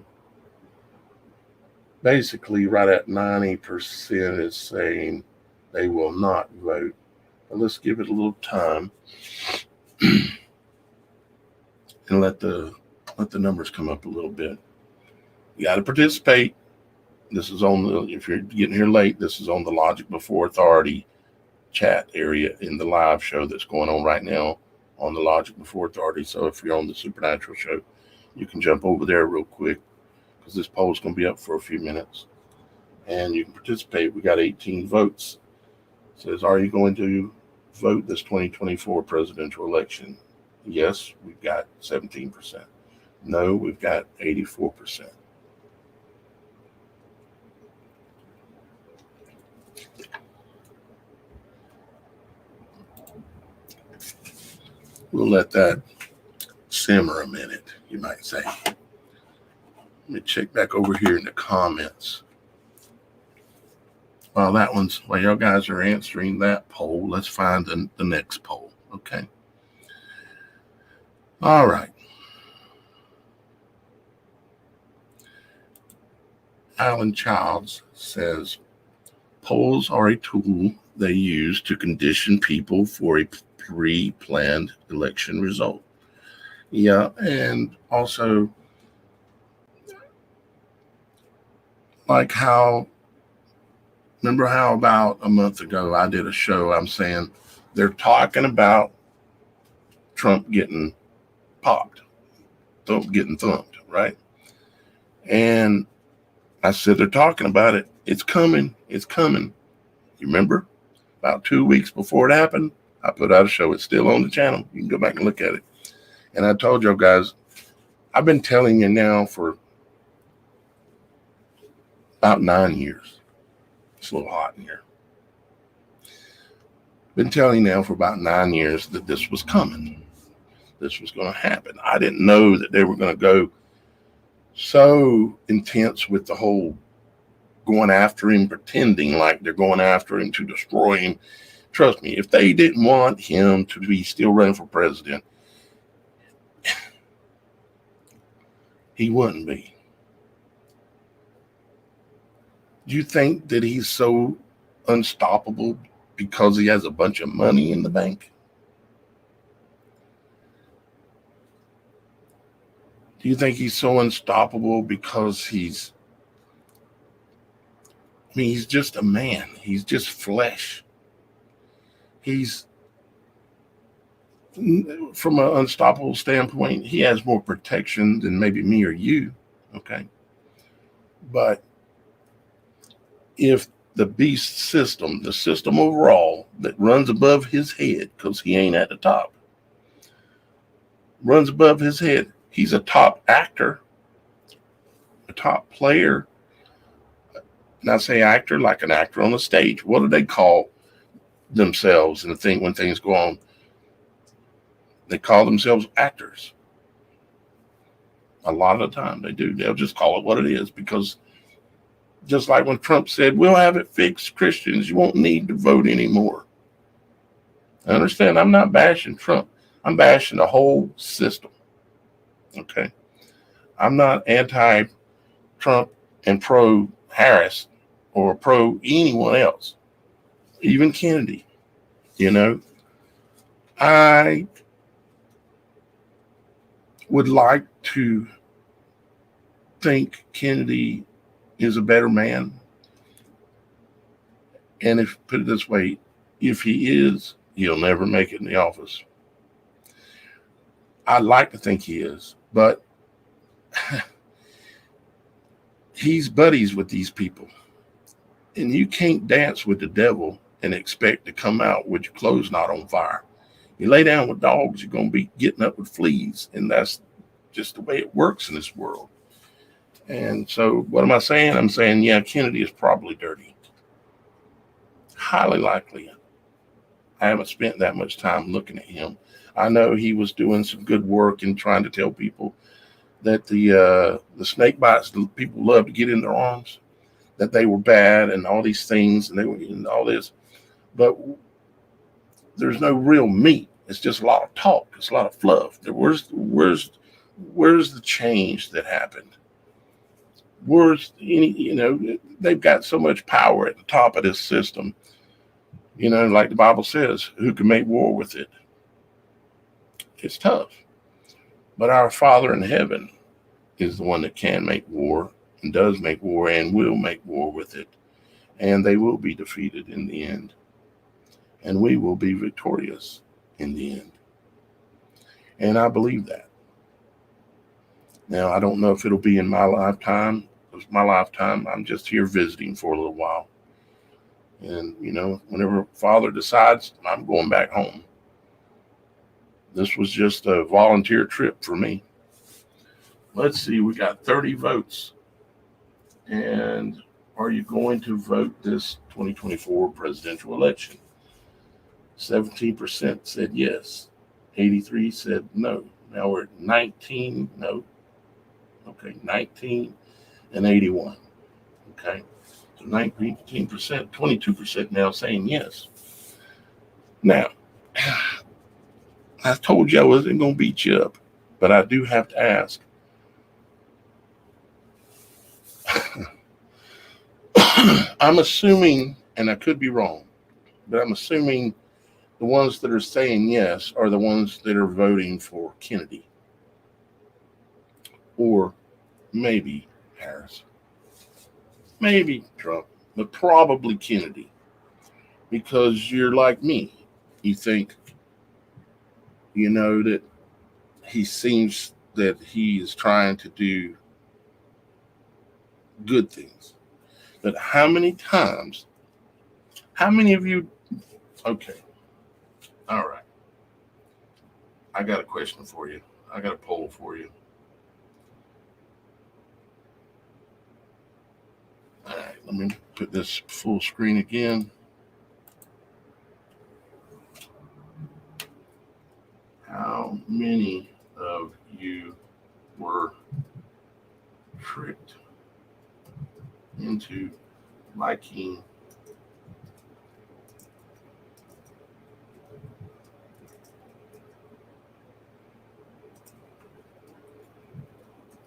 basically, right at 90% is saying they will not vote. But let's give it a little time and let the numbers come up a little bit. You got to participate. This is on the, if you're getting here late, this is on the Logic Before Authority chat area in the live show that's going on right now on the Logic Before Authority. So if you're on the Supernatural Show, you can jump over there real quick because this poll is going to be up for a few minutes. And you can participate. We got 18 votes. It says, are you going to vote this 2024 presidential election? Yes, we've got 17%. No, we've got 84%. We'll let that simmer a minute, you might say. Let me check back over here in the comments. While y'all guys are answering that poll, let's find the next poll, okay? All right. Alan Childs says, polls are a tool they use to condition people for a pre-planned election result. Yeah, and also like remember how about a month ago I did a show, I'm saying they're talking about Trump getting popped, getting thumped, right? And I said they're talking about it. It's coming. It's coming. You remember? About 2 weeks before it happened, I put out a show. It's still on the channel. You can go back and look at it. And I told you guys, I've been telling you now for about 9 years. It's a little hot in here. Been telling you now for about 9 years that this was coming. This was going to happen. I didn't know that they were going to go so intense with the whole going after him, pretending like they're going after him to destroy him. Trust me, if they didn't want him to be still running for president, he wouldn't be. Do you think that he's so unstoppable because he has a bunch of money in the bank? Do you think he's so unstoppable because he's just a man. He's just flesh. He's, from an unstoppable standpoint, he has more protection than maybe me or you, okay? But if the beast system, the system overall that runs above his head, because he ain't at the top, runs above his head, he's a top actor, a top player. And I say actor like an actor on the stage. What do they call themselves and when things go on? They call themselves actors. A lot of the time they do. They'll just call it what it is, because just like when Trump said, we'll have it fixed, Christians, you won't need to vote anymore. I understand. I'm not bashing Trump. I'm bashing the whole system. Okay. I'm not anti-Trump and pro-Harris or pro anyone else, even Kennedy. You know, I would like to think Kennedy is a better man. And if, put it this way, if he is, he'll never make it in the office. I'd like to think he is, but he's buddies with these people. And you can't dance with the devil and expect to come out with your clothes not on fire. You lay down with dogs, you're going to be getting up with fleas. And that's just the way it works in this world. And so what am I saying? I'm saying, yeah, Kennedy is probably dirty. Highly likely. I haven't spent that much time looking at him. I know he was doing some good work in trying to tell people that the snake bites, people love to get in their arms. that they were bad and all these things and they were and all this, but there's no real meat. It's just a lot of talk. It's a lot of fluff. Where's the change that happened? Where's any, they've got so much power at the top of this system. Like the Bible says, who can make war with it? It's tough. But our Father in heaven is the one that can make war and does make war and will make war with it. And they will be defeated in the end. And we will be victorious in the end. And I believe that. Now, I don't know if it'll be in my lifetime. It's my lifetime. I'm just here visiting for a little while. And, whenever Father decides, I'm going back home. This was just a volunteer trip for me. Let's see, we got 30 votes. And are you going to vote this 2024 presidential election? 17% said yes. 83 said no. Now we're at 19, no. Okay, 19 and 81. Okay, so 19%, 22% now saying yes. Now, I told you I wasn't going to beat you up, but I do have to ask. I'm assuming, and I could be wrong, but I'm assuming the ones that are saying yes are the ones that are voting for Kennedy. Or maybe Harris. Maybe Trump, but probably Kennedy. Because you're like me. You think, that he seems that he is trying to do good things. But how many of you, okay, all right. I got a question for you. I got a poll for you. All right, let me put this full screen again. How many of you were tricked into liking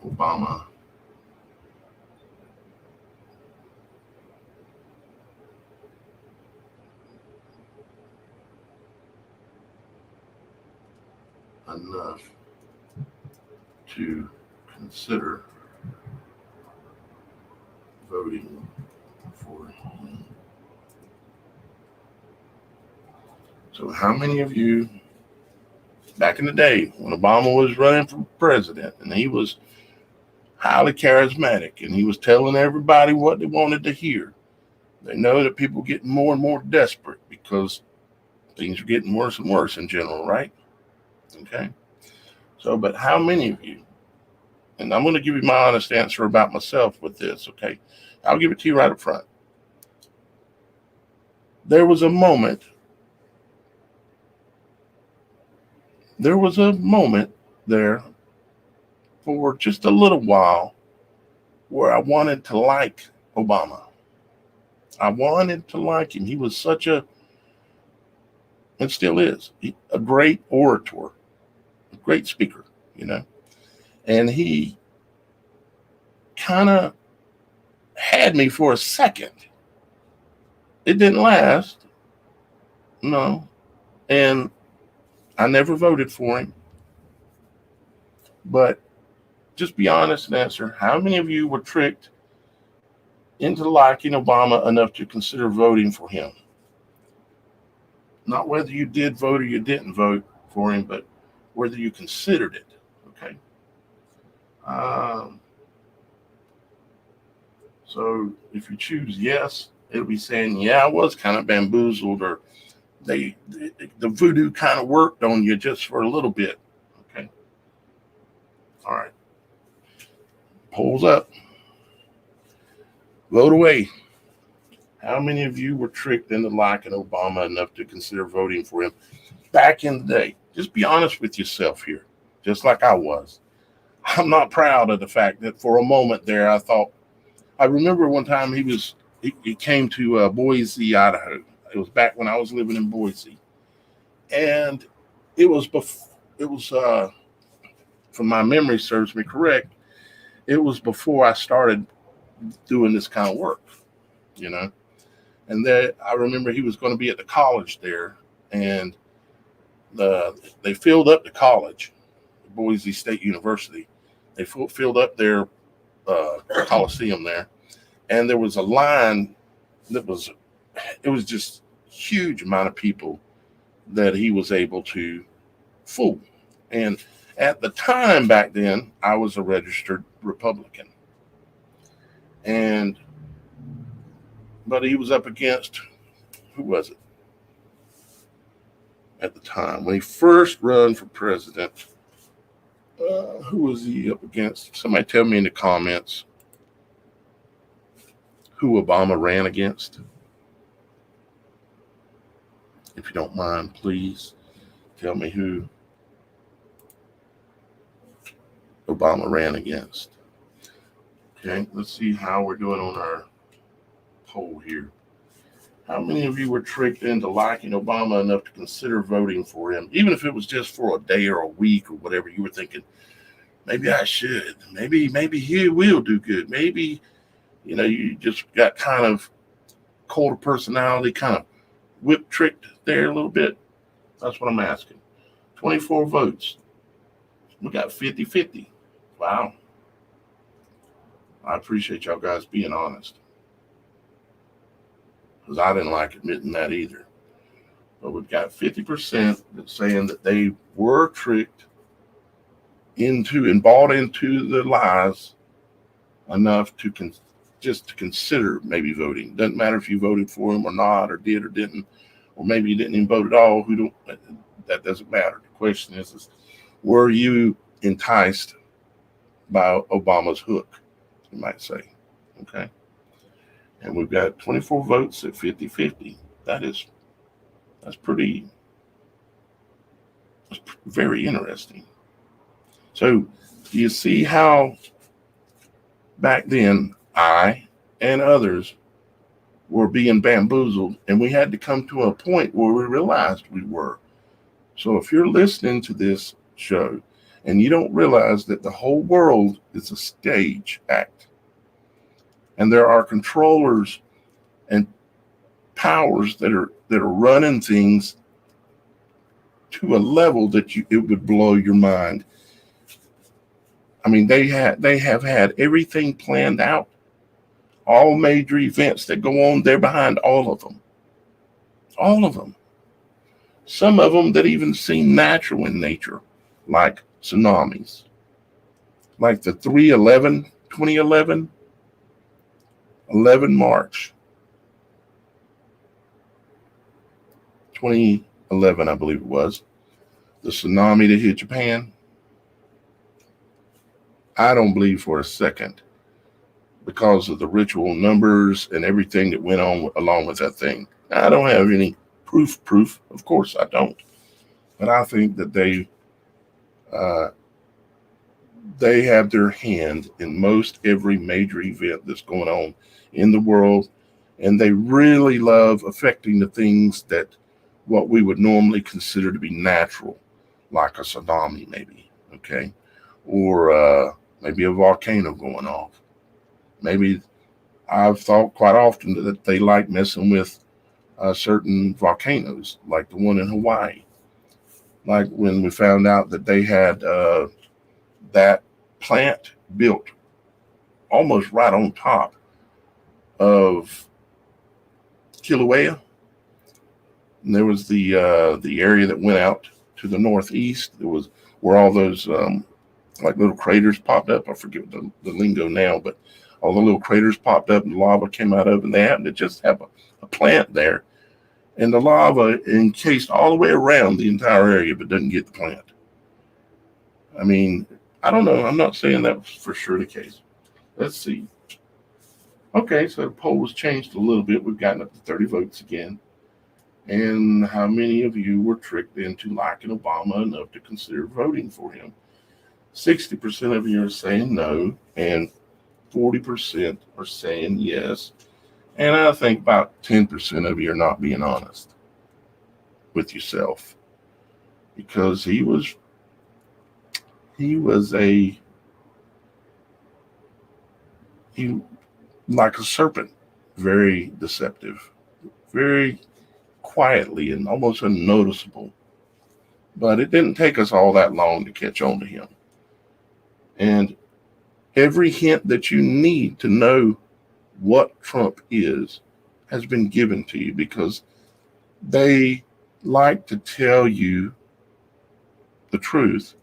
Obama enough to consider voting for him? So how many of you, back in the day when Obama was running for president and he was highly charismatic and he was telling everybody what they wanted to hear, they know that people are getting more and more desperate because things are getting worse and worse in general, right? Okay. So, but how many of you, and I'm going to give you my honest answer about myself with this, okay? I'll give it to you right up front. There was a moment there for just a little while where I wanted to like Obama. I wanted to like him. He was such and still is, a great orator, a great speaker, and he kind of had me for a second. It didn't last, no, and I never voted for him. But just be honest and answer, how many of you were tricked into liking Obama enough to consider voting for him? Not whether you did vote or you didn't vote for him, but whether you considered it, okay? So if you choose yes, it'll be saying, yeah, I was kind of bamboozled, or the voodoo kind of worked on you just for a little bit, okay? All right. Polls up. Vote away. How many of you were tricked into liking Obama enough to consider voting for him back in the day? Just be honest with yourself here, just like I was. I'm not proud of the fact that for a moment there I thought, I remember one time he came to Boise, Idaho. It was back when I was living in Boise, and it was from my memory serves me correct, it was before I started doing this kind of work, you know. And that I remember he was going to be at the college there, and they filled up the college, Boise State University. They filled up their Coliseum there, and there was a line it was just huge amount of people that he was able to fool. And at the time back then, I was a registered Republican, but he was up against, who was it at the time when he first run for president? Who was he up against? Somebody tell me in the comments who Obama ran against. If you don't mind, please tell me who Obama ran against. Okay, let's see how we're doing on our poll here. How many of you were tricked into liking Obama enough to consider voting for him, even if it was just for a day or a week or whatever? You were thinking, maybe I should. Maybe he will do good. Maybe, you just got kind of cold of personality, kind of whip tricked there a little bit. That's what I'm asking. 24 votes. We got 50-50. Wow. I appreciate y'all guys being honest, because I didn't like admitting that either. But we've got 50% that's saying that they were tricked into and bought into the lies enough to just to consider maybe voting. Doesn't matter if you voted for him or not, or did or didn't, or maybe you didn't even vote at all. That doesn't matter. The question is were you enticed by Obama's hook, you might say? Okay. And we've got 24 votes at 50-50. That's very interesting. So do you see how back then I and others were being bamboozled, and we had to come to a point where we realized we were. So if you're listening to this show and you don't realize that the whole world is a stage act, and there are controllers and powers that are running things to a level that it would blow your mind. I mean, they have had everything planned out. All major events that go on, they're behind all of them. All of them. Some of them that even seem natural in nature, like tsunamis, like the 2011, 11 March 2011, I believe it was, the tsunami that hit Japan. I don't believe for a second, because of the ritual numbers and everything that went on along with that thing. I don't have any proof. Of course I don't. But I think that they have their hand in most every major event that's going on in the world. And they really love affecting the things that what we would normally consider to be natural, like a tsunami maybe, okay? Or maybe a volcano going off. Maybe I've thought quite often that they like messing with certain volcanoes, like the one in Hawaii. Like when we found out that they had that plant built almost right on top of Kilauea. And there was the area that went out to the northeast. There was where all those like little craters popped up. I forget the lingo now, but all the little craters popped up and lava came out of, and they happened to just have a plant there. And the lava encased all the way around the entire area, but doesn't get the plant. I mean, I don't know. I'm not saying that was for sure the case. Let's see. Okay, so the poll was changed a little bit. We've gotten up to 30 votes again. And how many of you were tricked into liking Obama enough to consider voting for him? 60% of you are saying no, and 40% are saying yes. And I think about 10% of you are not being honest with yourself. Because he was he like a serpent, very deceptive, very quietly and almost unnoticeable. But it didn't take us all that long to catch on to him. And every hint that you need to know what Trump is has been given to you, because they like to tell you the truth.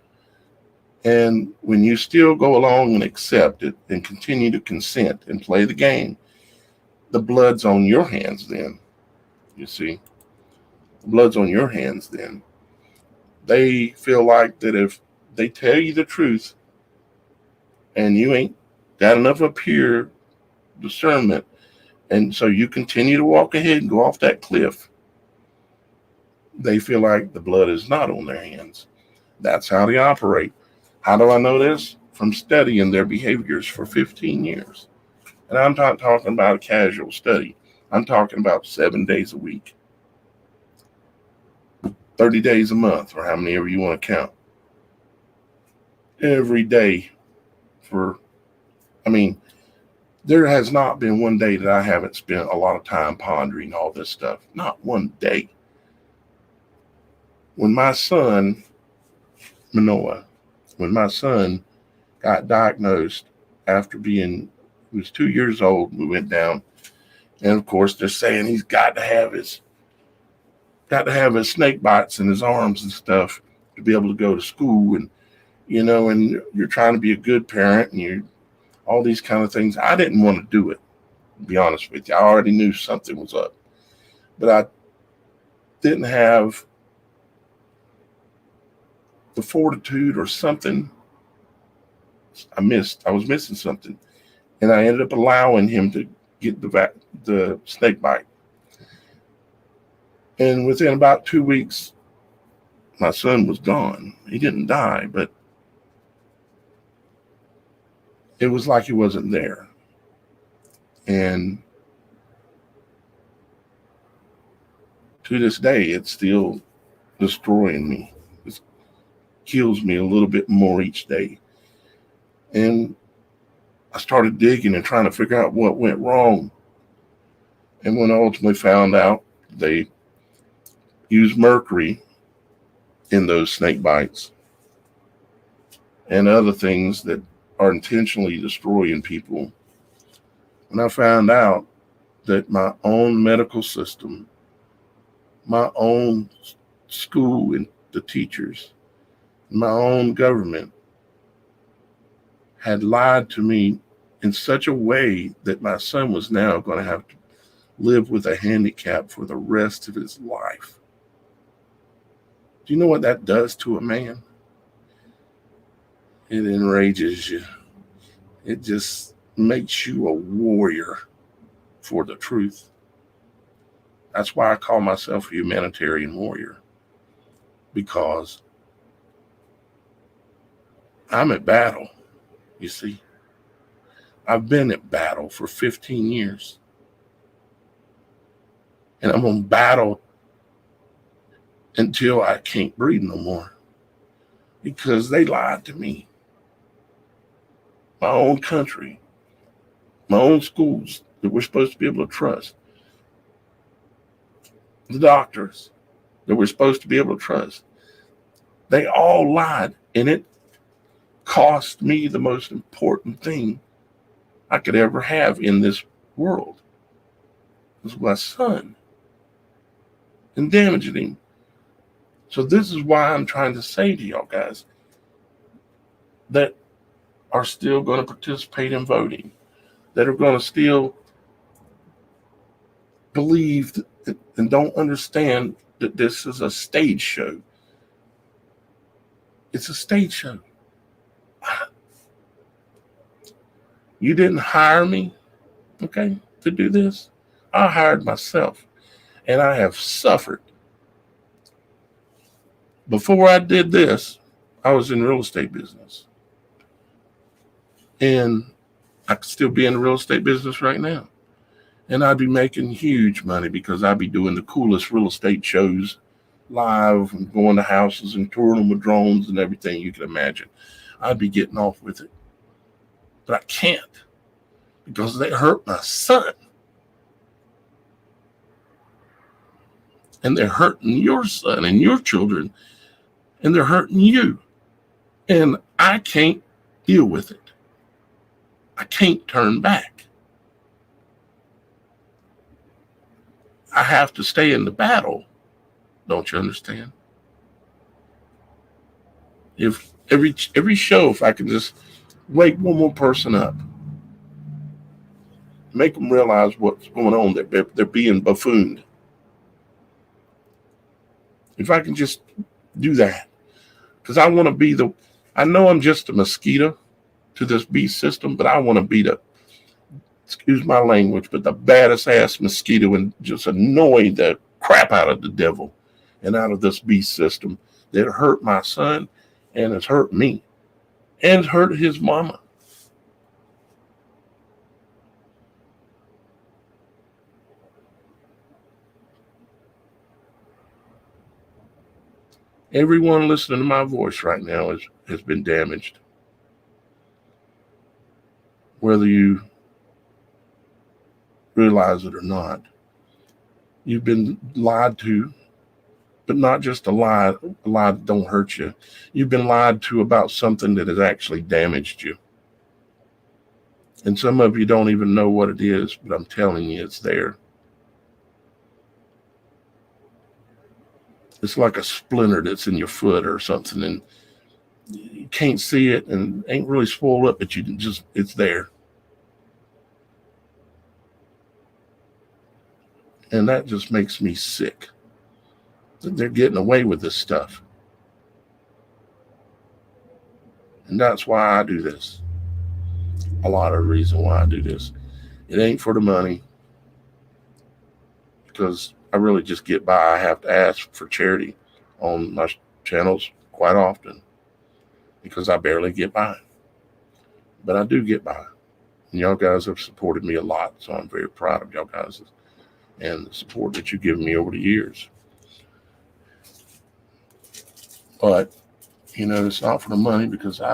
And when you still go along and accept it and continue to consent and play the game, the blood's on your hands then. You see, the blood's on your hands then. They feel like that if they tell you the truth and you ain't got enough of pure discernment, and so you continue to walk ahead and go off that cliff, they feel like the blood is not on their hands. That's how they operate. How do I know this? From studying their behaviors for 15 years. And I'm not talking about a casual study. I'm talking about 7 days a week, 30 days a month, or how many ever you want to count. Every day there has not been one day that I haven't spent a lot of time pondering all this stuff. Not one day. When my son, Manoah, got diagnosed after he was 2 years old, we went down. And of course, they're saying he's got to have his snake bites in his arms and stuff to be able to go to school. And, and you're trying to be a good parent and all these kind of things. I didn't want to do it, to be honest with you. I already knew something was up. But I didn't have the fortitude or something. I was missing something. And I ended up allowing him to get the snake bite. And within about 2 weeks, my son was gone. He didn't die, but it was like he wasn't there. And to this day, it's still destroying me. It kills me a little bit more each day. And I started digging and trying to figure out what went wrong. And when I ultimately found out they used mercury in those snake bites and other things that are intentionally destroying people, when I found out that my own medical system, my own school and the teachers, my own government had lied to me in such a way that my son was now going to have to live with a handicap for the rest of his life. Do you know what that does to a man? It enrages you. It just makes you a warrior for the truth. That's why I call myself a humanitarian warrior, because I'm at battle, you see. I've been at battle for 15 years. And I'm going to battle until I can't breathe no more, because they lied to me. My own country, my own schools that we're supposed to be able to trust, the doctors that we're supposed to be able to trust, they all lied, and it cost me the most important thing I could ever have in this world. It was my son, and damaging him. So this is why I'm trying to say to y'all guys that are still going to participate in voting, that are going to still believe and don't understand that this is a stage show. It's a stage show. You didn't hire me, okay, to do this. I hired myself, and I have suffered. Before I did this, I was in real estate business. And I could still be in the real estate business right now. And I'd be making huge money because I'd be doing the coolest real estate shows live and going to houses and touring them with drones and everything you can imagine. I'd be getting off with it. But I can't because they hurt my son. And they're hurting your son and your children. And they're hurting you. And I can't deal with it. I can't turn back. I have to stay in the battle. Don't you understand? If every show, if I can just wake one more person up, make them realize what's going on, they're being buffooned. If I can just do that, because I want to be I know I'm just a mosquito to this beast system, but I want to be excuse my language, but the baddest ass mosquito and just annoy the crap out of the devil and out of this beast system that hurt my son and has hurt me and hurt his mama. Everyone listening to my voice right now has been damaged. Whether you realize it or not, you've been lied to, but not just a lie that don't hurt you. You've been lied to about something that has actually damaged you. And some of you don't even know what it is, but I'm telling you, it's there. It's like a splinter that's in your foot or something, and you can't see it and ain't really swollen up, but it's there. And that just makes me sick. They're getting away with this stuff. And that's why I do this. A lot of the reason why I do this. It ain't for the money, because I really just get by. I have to ask for charity on my channels quite often because I barely get by. But I do get by. And y'all guys have supported me a lot, so I'm very proud of y'all guys and the support that you've given me over the years. But, it's not for the money, because there's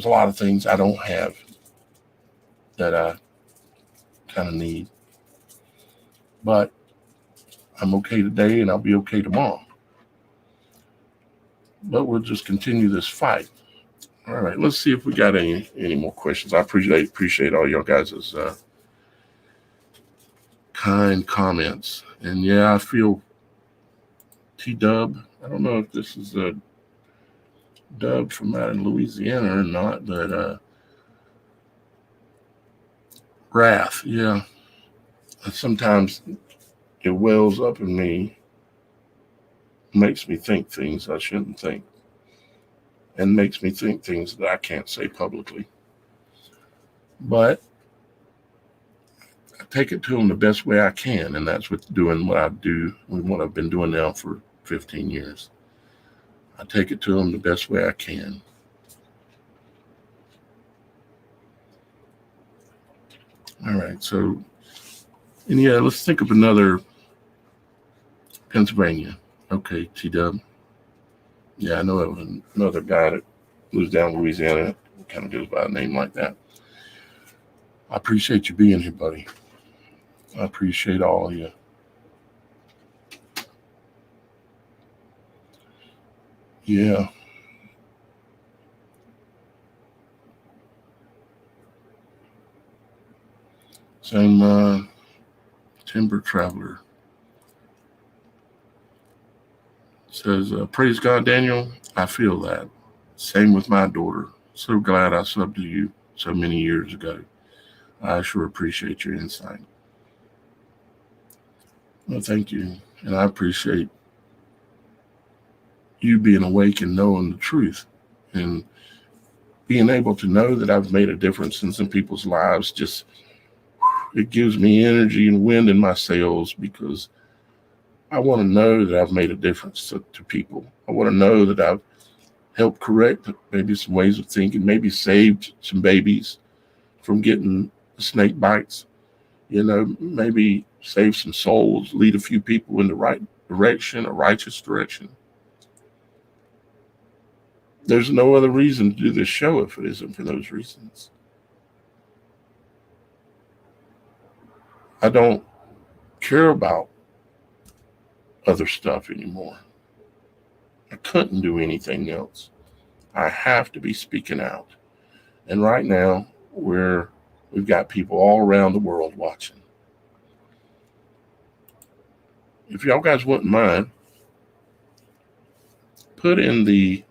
a lot of things I don't have that I kind of need. But I'm okay today and I'll be okay tomorrow. But we'll just continue this fight. All right, let's see if we got any more questions. I appreciate all y'all guys' kind comments. And yeah, I feel T-Dub. I don't know if this is a dub from out in Louisiana or not, but wrath, yeah. Sometimes it wells up in me, makes me think things I shouldn't think, and makes me think things that I can't say publicly. But I take it to them the best way I can, and that's with doing what I do, and what I've been doing now for 15 years. I take it to them the best way I can. All right, so, and yeah, let's think of another. Pennsylvania. Okay, T-Dub. Yeah, I know another guy that lives down in Louisiana, kind of goes by a name like that. I appreciate you being here, buddy. I appreciate all of you. Yeah. Same Timber Traveler. Says, praise God, Daniel. I feel that. Same with my daughter. So glad I subbed to you so many years ago. I sure appreciate your insight. Well, thank you. And I appreciate you being awake and knowing the truth. And being able to know that I've made a difference in some people's lives, just, it gives me energy and wind in my sails, because I want to know that I've made a difference to people. I want to know that I've helped correct maybe some ways of thinking, maybe saved some babies from getting snake bites, maybe save some souls, lead a few people in the right direction, a righteous direction. There's no other reason to do this show if it isn't for those reasons. I don't care about other stuff anymore. I couldn't do anything else. I have to be speaking out. And right now, we've got people all around the world watching. If y'all guys wouldn't mind, put in the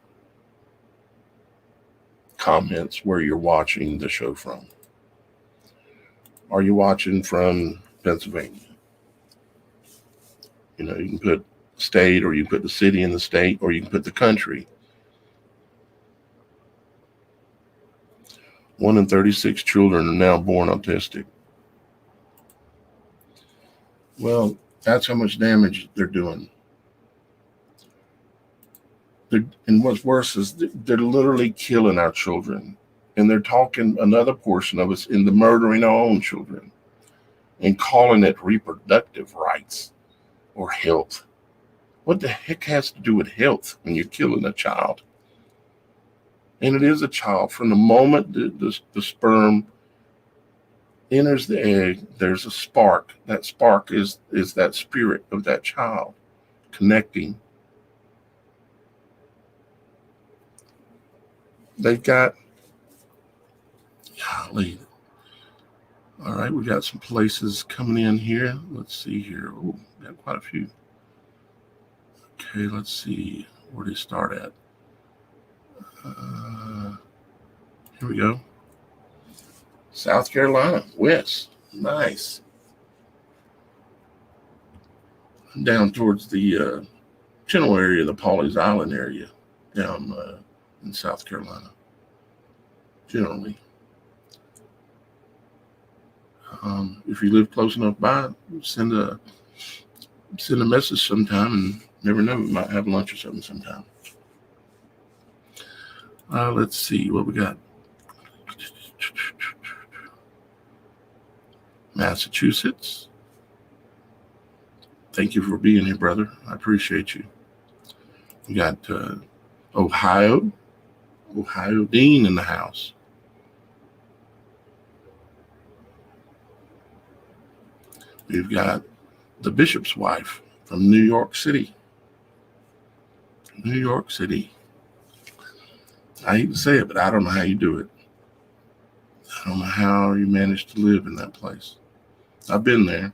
comments where you're watching the show from. Are you watching from Pennsylvania? You can put state, or you can put the city in the state, or you can put the country. 1 in 36 children are now born autistic. Well, that's how much damage they're doing. And what's worse is they're literally killing our children. And they're talking another portion of us into murdering our own children and calling it reproductive rights or health. What the heck has to do with health when you're killing a child? And it is a child. From the moment the sperm enters the egg, there's a spark. That spark is that spirit of that child connecting. They've got, golly. All right, we got some places coming in here. Let's see here. Oh, got quite a few. Okay, let's see. Where do you start at? Here we go. South Carolina, West. Nice. Down towards the general area, the Pawleys Island area, down in South Carolina, generally. If you live close enough by, send a message sometime, and never know, we might have lunch or something sometime. Let's see what we got. Massachusetts. Thank you for being here, brother. I appreciate you. We got Ohio Dean in the house. We've got the bishop's wife from New York City. New York City. I hate to say it, but I don't know how you do it. I don't know how you manage to live in that place. I've been there.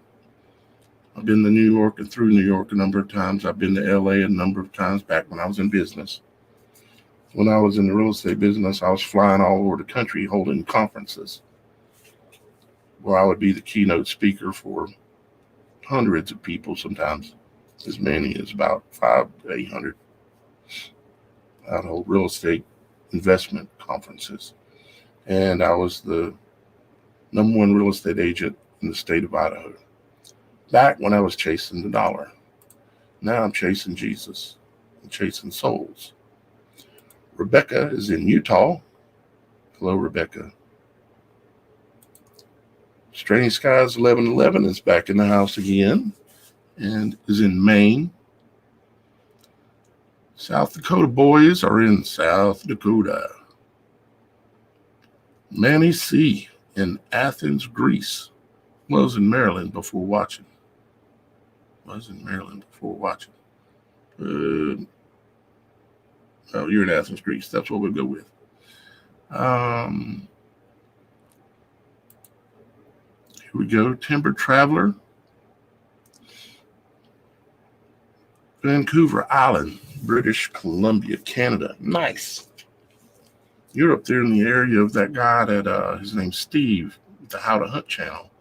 I've been to New York and through New York a number of times. I've been to LA a number of times back when I was in business. When I was in the real estate business, I was flying all over the country holding conferences where I would be the keynote speaker for hundreds of people, sometimes as many as about 500 to 800. I'd hold real estate investment conferences. And I was the #1 real estate agent in the state of Idaho. Back when I was chasing the dollar. Now I'm chasing Jesus. I'm chasing souls. Rebecca is in Utah. Hello, Rebecca. Strange Skies 1111 is back in the house again and is in Maine. South Dakota boys are in South Dakota. Manny C. in Athens, Greece. Was in Maryland before watching. Oh, you're in Athens, Greece. That's what we'll go with. Here we go. Timber Traveler. Vancouver Island, British Columbia, Canada. Nice. You're up there in the area of that guy that his name's Steve, with the How to Hunt channel.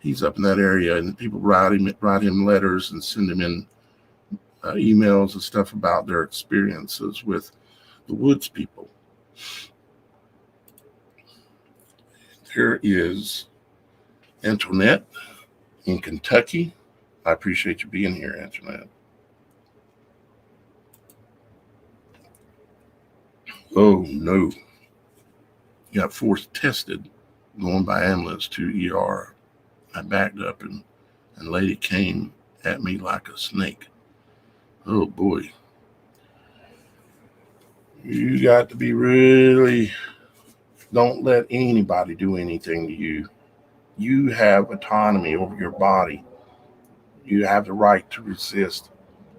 He's up in that area, and people write him letters and send him in emails and stuff about their experiences with the woods people. There is Antoinette in Kentucky. I appreciate you being here, Antoinette. Oh no. Got force tested going by ambulance to ER. I backed up and lady came at me like a snake. Oh boy. You got to be really, don't let anybody do anything to you. You have autonomy over your body. You have the right to resist.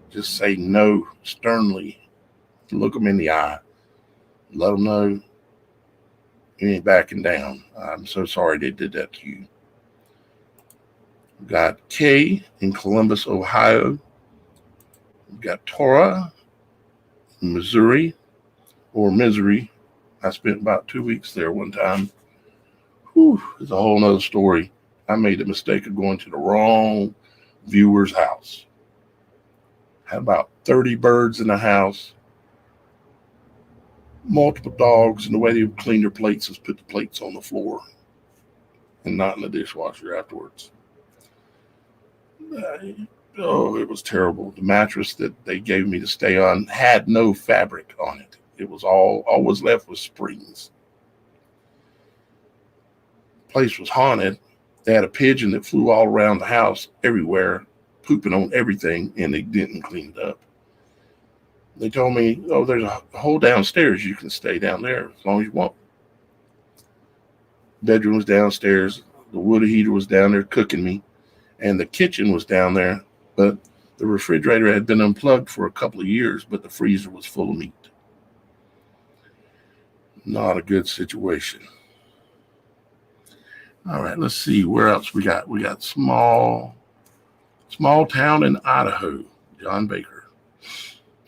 Just say no sternly. Look them in the eye. Let them know you ain't backing down. I'm so sorry they did that to you. We've got Kay in Columbus, Ohio. We've got Tora in Missouri, or Misery. I spent about 2 weeks there one time. Whew, it's a whole nother story. I made the mistake of going to the wrong viewer's house. Had about 30 birds in the house, multiple dogs, and the way they would clean their plates is put the plates on the floor and not in the dishwasher afterwards. Oh, it was terrible. The mattress that they gave me to stay on had no fabric on it. It was all was left was springs. The place was haunted. They had a pigeon that flew all around the house, everywhere, pooping on everything, and they didn't clean it up. They told me, oh, there's a hole downstairs. You can stay down there as long as you want. Bedroom was downstairs. The wood heater was down there cooking me. And the kitchen was down there. But the refrigerator had been unplugged for a couple of years, but the freezer was full of meat. Not a good situation. All right, let's see. Where else we got? We got small town in Idaho. John Baker.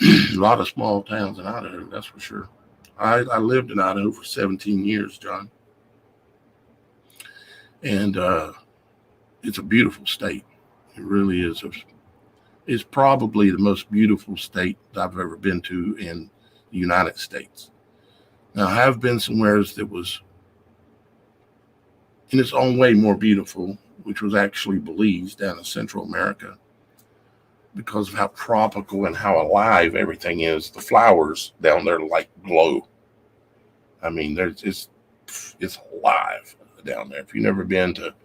A lot of small towns in Idaho, that's for sure. I lived in Idaho for 17 years, John. And it's a beautiful state. It really is. It's probably the most beautiful state I've ever been to in the United States. Now, I have been somewhere that was, in its own way, more beautiful, which was actually Belize down in Central America, because of how tropical and how alive everything is. The flowers down there like glow. I mean, it's alive down there. If you've never been to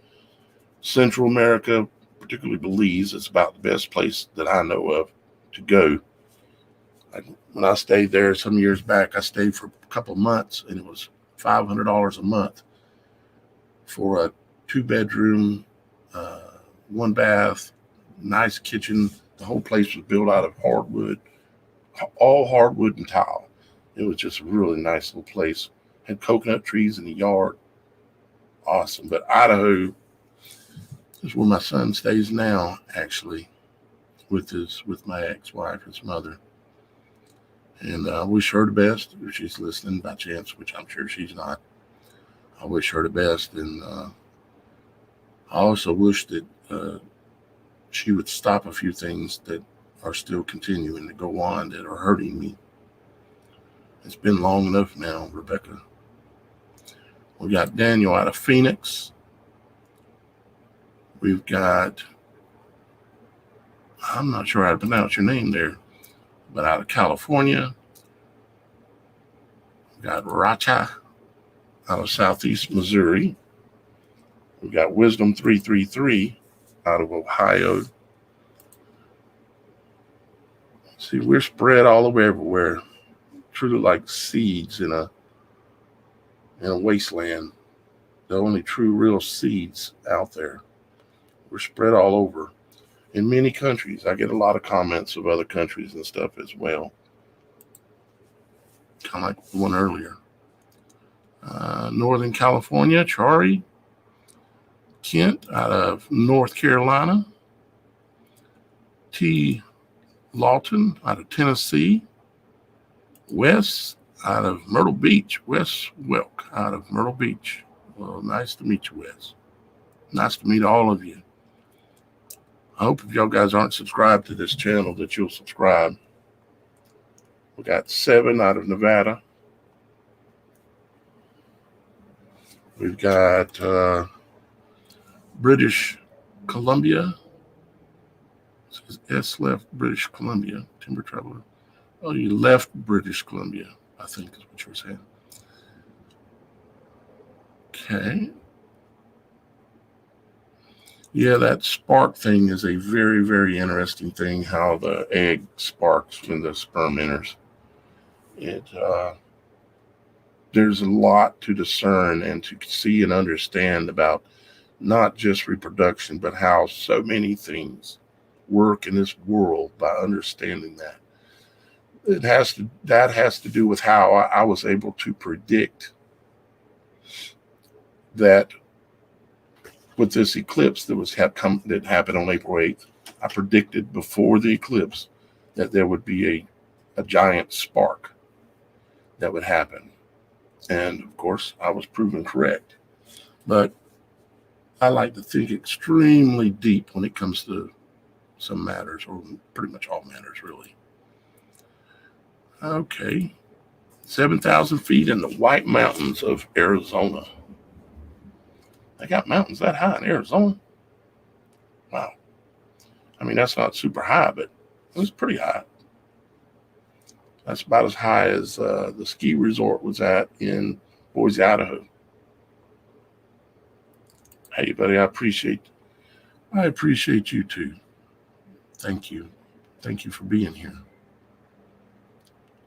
Central America, particularly Belize, it's about the best place that I know of to go. When I stayed there some years back, I stayed for a couple of months, and it was $500 a month for a 2-bedroom, 1 bath, nice kitchen. The whole place was built out of hardwood, all hardwood and tile. It was just a really nice little place. Had coconut trees in the yard. Awesome. But Idaho is where my son stays now, actually, with my ex-wife, his mother. And I wish her the best if she's listening by chance, which I'm sure she's not. I wish her the best. And I also wish that she would stop a few things that are still continuing to go on that are hurting me. It's been long enough now, Rebecca. We got Daniel out of Phoenix. We've got, I'm not sure how to pronounce your name there, but out of California. We've got Racha out of Southeast Missouri. We've got Wisdom 333 out of Ohio. See, we're spread all over everywhere, truly like seeds in a wasteland. The only true, real seeds out there. We're spread all over in many countries. I get a lot of comments of other countries and stuff as well. Kind of like the one earlier. Northern California, Chari. Kent out of North Carolina. T. Lawton out of Tennessee. Wes out of Myrtle Beach. Wes Welk out of Myrtle Beach. Well, nice to meet you, Wes. Nice to meet all of you. I hope if y'all guys aren't subscribed to this channel that you'll subscribe. We got 7 out of Nevada. We've got British Columbia. It says S left British Columbia. Timber Traveler. Oh, you left British Columbia. I think is what you were saying. Okay. Yeah, that spark thing is a very, very interesting thing, how the egg sparks when the sperm enters. There's a lot to discern and to see and understand about not just reproduction, but how so many things work in this world by understanding that. That has to do with how I was able to predict that with this eclipse that happened on April 8th. I predicted before the eclipse that there would be a giant spark that would happen. And of course, I was proven correct. But I like to think extremely deep when it comes to some matters, or pretty much all matters, really. Okay. 7,000 feet in the White Mountains of Arizona. They got mountains that high in Arizona? Wow. I mean, that's not super high, but it's pretty high. That's about as high as the ski resort was at in Boise, Idaho. Hey, buddy, I appreciate you too. Thank you. Thank you for being here.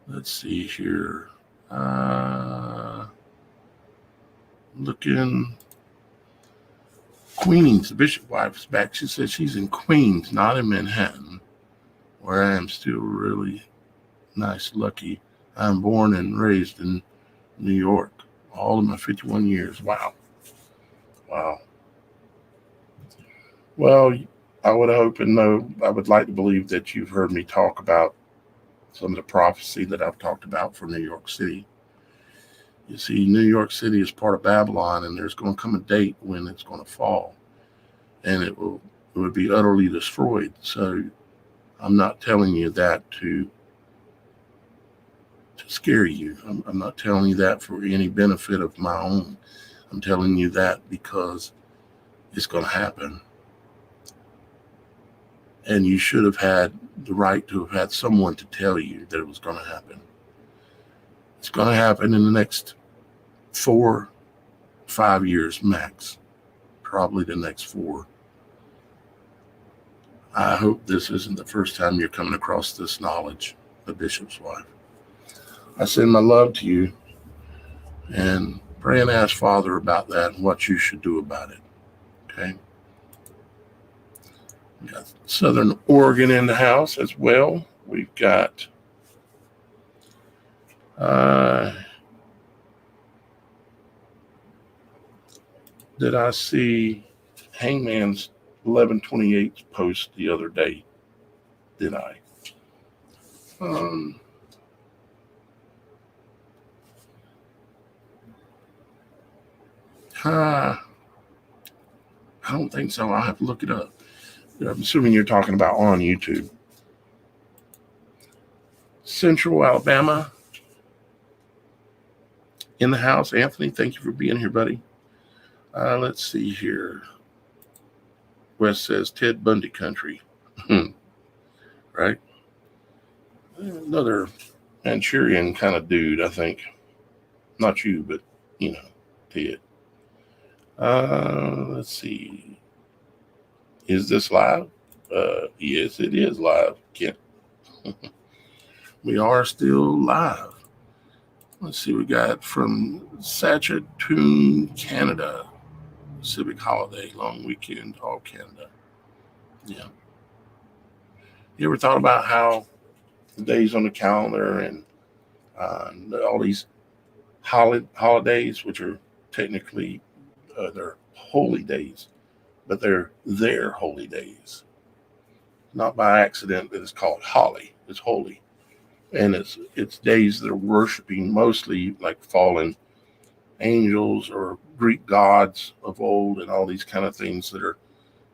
Let's see here. Looking. Queens, the bishop wife is back. She says she's in Queens, not in Manhattan, where I am still really nice, lucky. I'm born and raised in New York, all of my 51 years. Wow. Well, I would hope and know, I would like to believe that you've heard me talk about some of the prophecy that I've talked about for New York City. You see, New York City is part of Babylon, and there's going to come a date when it's going to fall, and it would be utterly destroyed. So I'm not telling you that to scare you. I'm not telling you that for any benefit of my own. I'm telling you that because it's going to happen. And you should have had the right to have had someone to tell you that it was going to happen. It's going to happen in the next 4-5 years max, probably the next 4. I hope this isn't the first time you're coming across this knowledge, the bishop's wife. I send my love to you, and pray and ask Father about that and what you should do about it. Okay? We got Southern Oregon in the house as well. We've got did I see Hangman's 11/28 post the other day? Did I? I don't think so. I'll have to look it up. I'm assuming you're talking about on YouTube. Central Alabama in the house. Anthony, thank you for being here, buddy. Let's see here. Wes says Ted Bundy country. Right? Another Manchurian kind of dude, I think. Not you, but, Ted. Let's see. Is this live? Yes, it is live. We are still live. Let's see, we got from Saskatoon, Canada. Civic holiday, long weekend, all Canada. Yeah. You ever thought about how the days on the calendar and all these holidays, which are technically they're holy days, but they're their holy days. Not by accident that it's called holly. It's holy. And it's days that are worshiping mostly like fallen angels or Greek gods of old and all these kind of things that are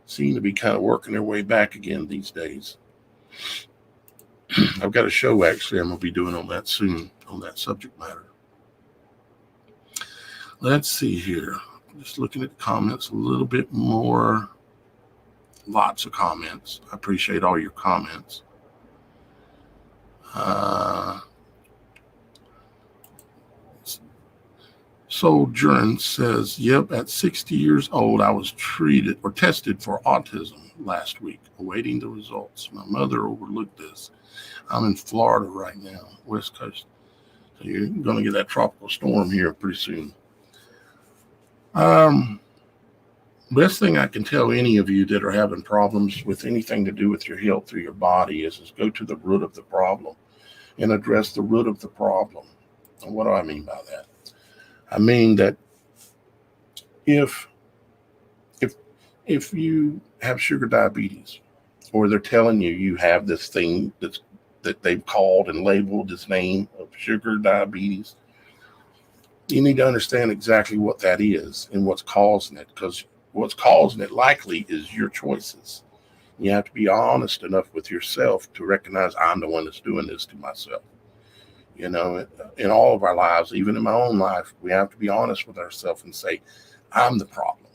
seem to be kind of working their way back again these days. I've got a show actually I'm going to be doing on that soon, on that subject matter. Let's see here. Just looking at the comments a little bit more. Lots of comments. I appreciate all your comments. Sojourn says, yep, at 60 years old, I was treated or tested for autism last week, awaiting the results. My mother overlooked this. I'm in Florida right now, West Coast. So you're going to get that tropical storm here pretty soon. Best thing I can tell any of you that are having problems with anything to do with your health or your body is go to the root of the problem and address the root of the problem. And what do I mean by that? I mean that if you have sugar diabetes, or they're telling you have this thing that they've called and labeled this name of sugar diabetes, you need to understand exactly what that is and what's causing it, because what's causing it likely is your choices. You have to be honest enough with yourself to recognize I'm the one that's doing this to myself. You know, in all of our lives, even in my own life, we have to be honest with ourselves and say, I'm the problem.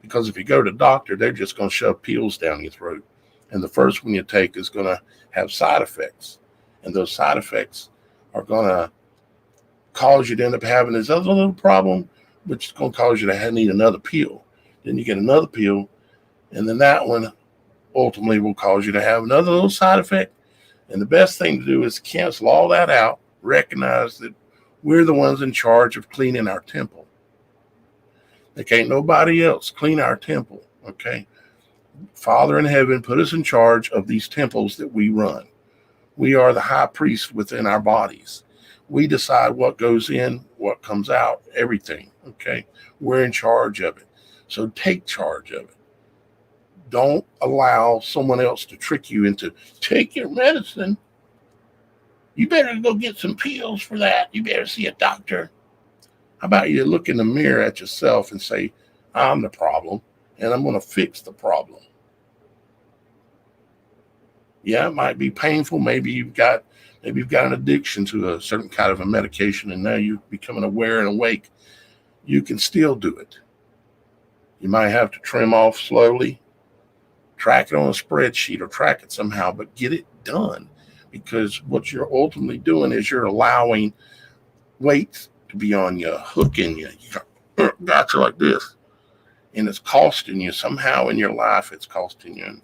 Because if you go to the doctor, they're just going to shove pills down your throat. And the first one you take is going to have side effects. And those side effects are going to cause you to end up having this other little problem, which is going to cause you to need another pill. Then you get another pill, and then that one ultimately will cause you to have another little side effect. And the best thing to do is cancel all that out, recognize that we're the ones in charge of cleaning our temple. There can't nobody else clean our temple, okay? Father in heaven put us in charge of these temples that we run. We are the high priest within our bodies. We decide what goes in, what comes out, everything, okay? We're in charge of it. So take charge of it. Don't allow someone else to trick you into, take your medicine. You better go get some pills for that. You better see a doctor. How about you look in the mirror at yourself and say, I'm the problem, and I'm going to fix the problem. Yeah, it might be painful. Maybe you've got an addiction to a certain kind of a medication, and now you're becoming aware and awake. You can still do it. You might have to trim off slowly, track it on a spreadsheet or track it somehow, but get it done. Because what you're ultimately doing is you're allowing weight to be on you, hooking you. You got you like this. And it's costing you somehow in your life. It's costing you. And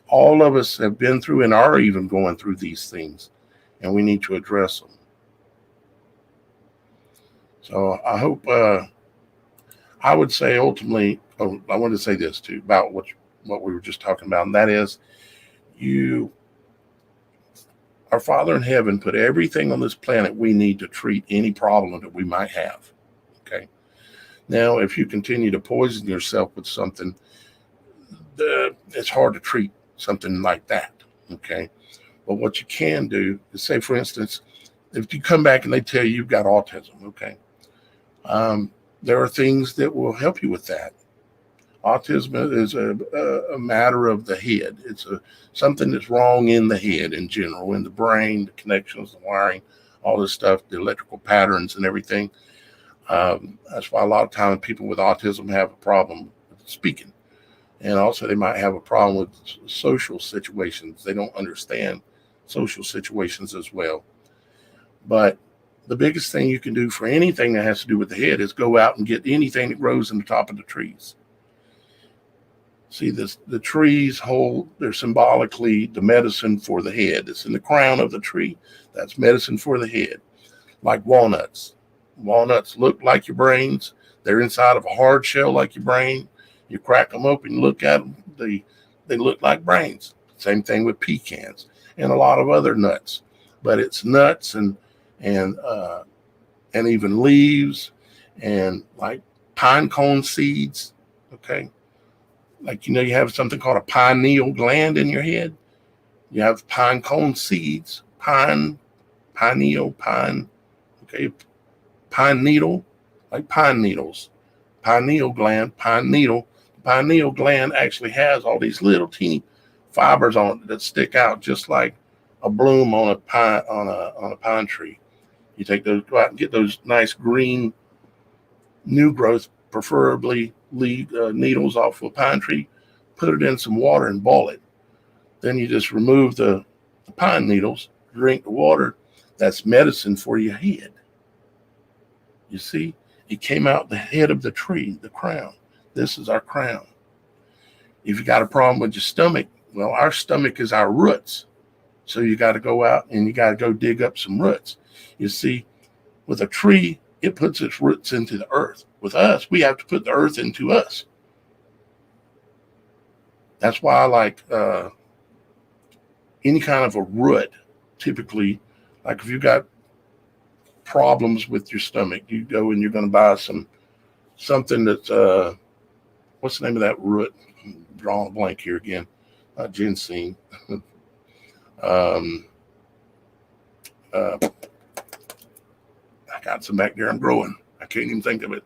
all of us have been through and are even going through these things, and we need to address them. So I hope, I would say ultimately, I want to say this too about what we were just talking about, and that is our Father in heaven put everything on this planet we need to treat any problem that we might have. Okay. Now, if you continue to poison yourself with something, it's hard to treat something like that. Okay. But what you can do is say, for instance, if you come back and they tell you you've got autism, okay, there are things that will help you with that. Autism is a matter of the head. It's something that's wrong in the head in general, in the brain, the connections, the wiring, all this stuff, the electrical patterns and everything. That's why a lot of times people with autism have a problem with speaking. And also they might have a problem with social situations. They don't understand social situations as well. But the biggest thing you can do for anything that has to do with the head is go out and get anything that grows in the top of the trees. See, the trees they're symbolically the medicine for the head. It's in the crown of the tree. That's medicine for the head. Like walnuts. Walnuts look like your brains. They're inside of a hard shell like your brain. You crack them open, look at them. They look like brains. Same thing with pecans and a lot of other nuts. But it's nuts and even leaves and like pine cone seeds. Okay. Like, you have something called a pineal gland in your head. You have pine cone seeds, pineal, okay, pine needle, like pine needles, pineal gland, pine needle. The pineal gland actually has all these little teeny fibers on it that stick out just like a bloom on a pine tree. You take those, go out and get those nice green new growth, preferably needles off of a pine tree, put it in some water and boil it. Then you just remove the pine needles, drink the water. That's medicine for your head. You see, It came out the head of the tree, the crown. This is our crown. If you got a problem with your stomach, well, our stomach is our roots. So you got to go out and you got to go dig up some roots. You see, with a tree, it puts its roots into the earth. With us, we have to put the earth into us. That's why I like any kind of a root. Typically, like if you got problems with your stomach, you go and you're going to buy something that's what's the name of that root? I'm drawing a blank here again. Not ginseng. I got some back there. I'm growing. I can't even think of it.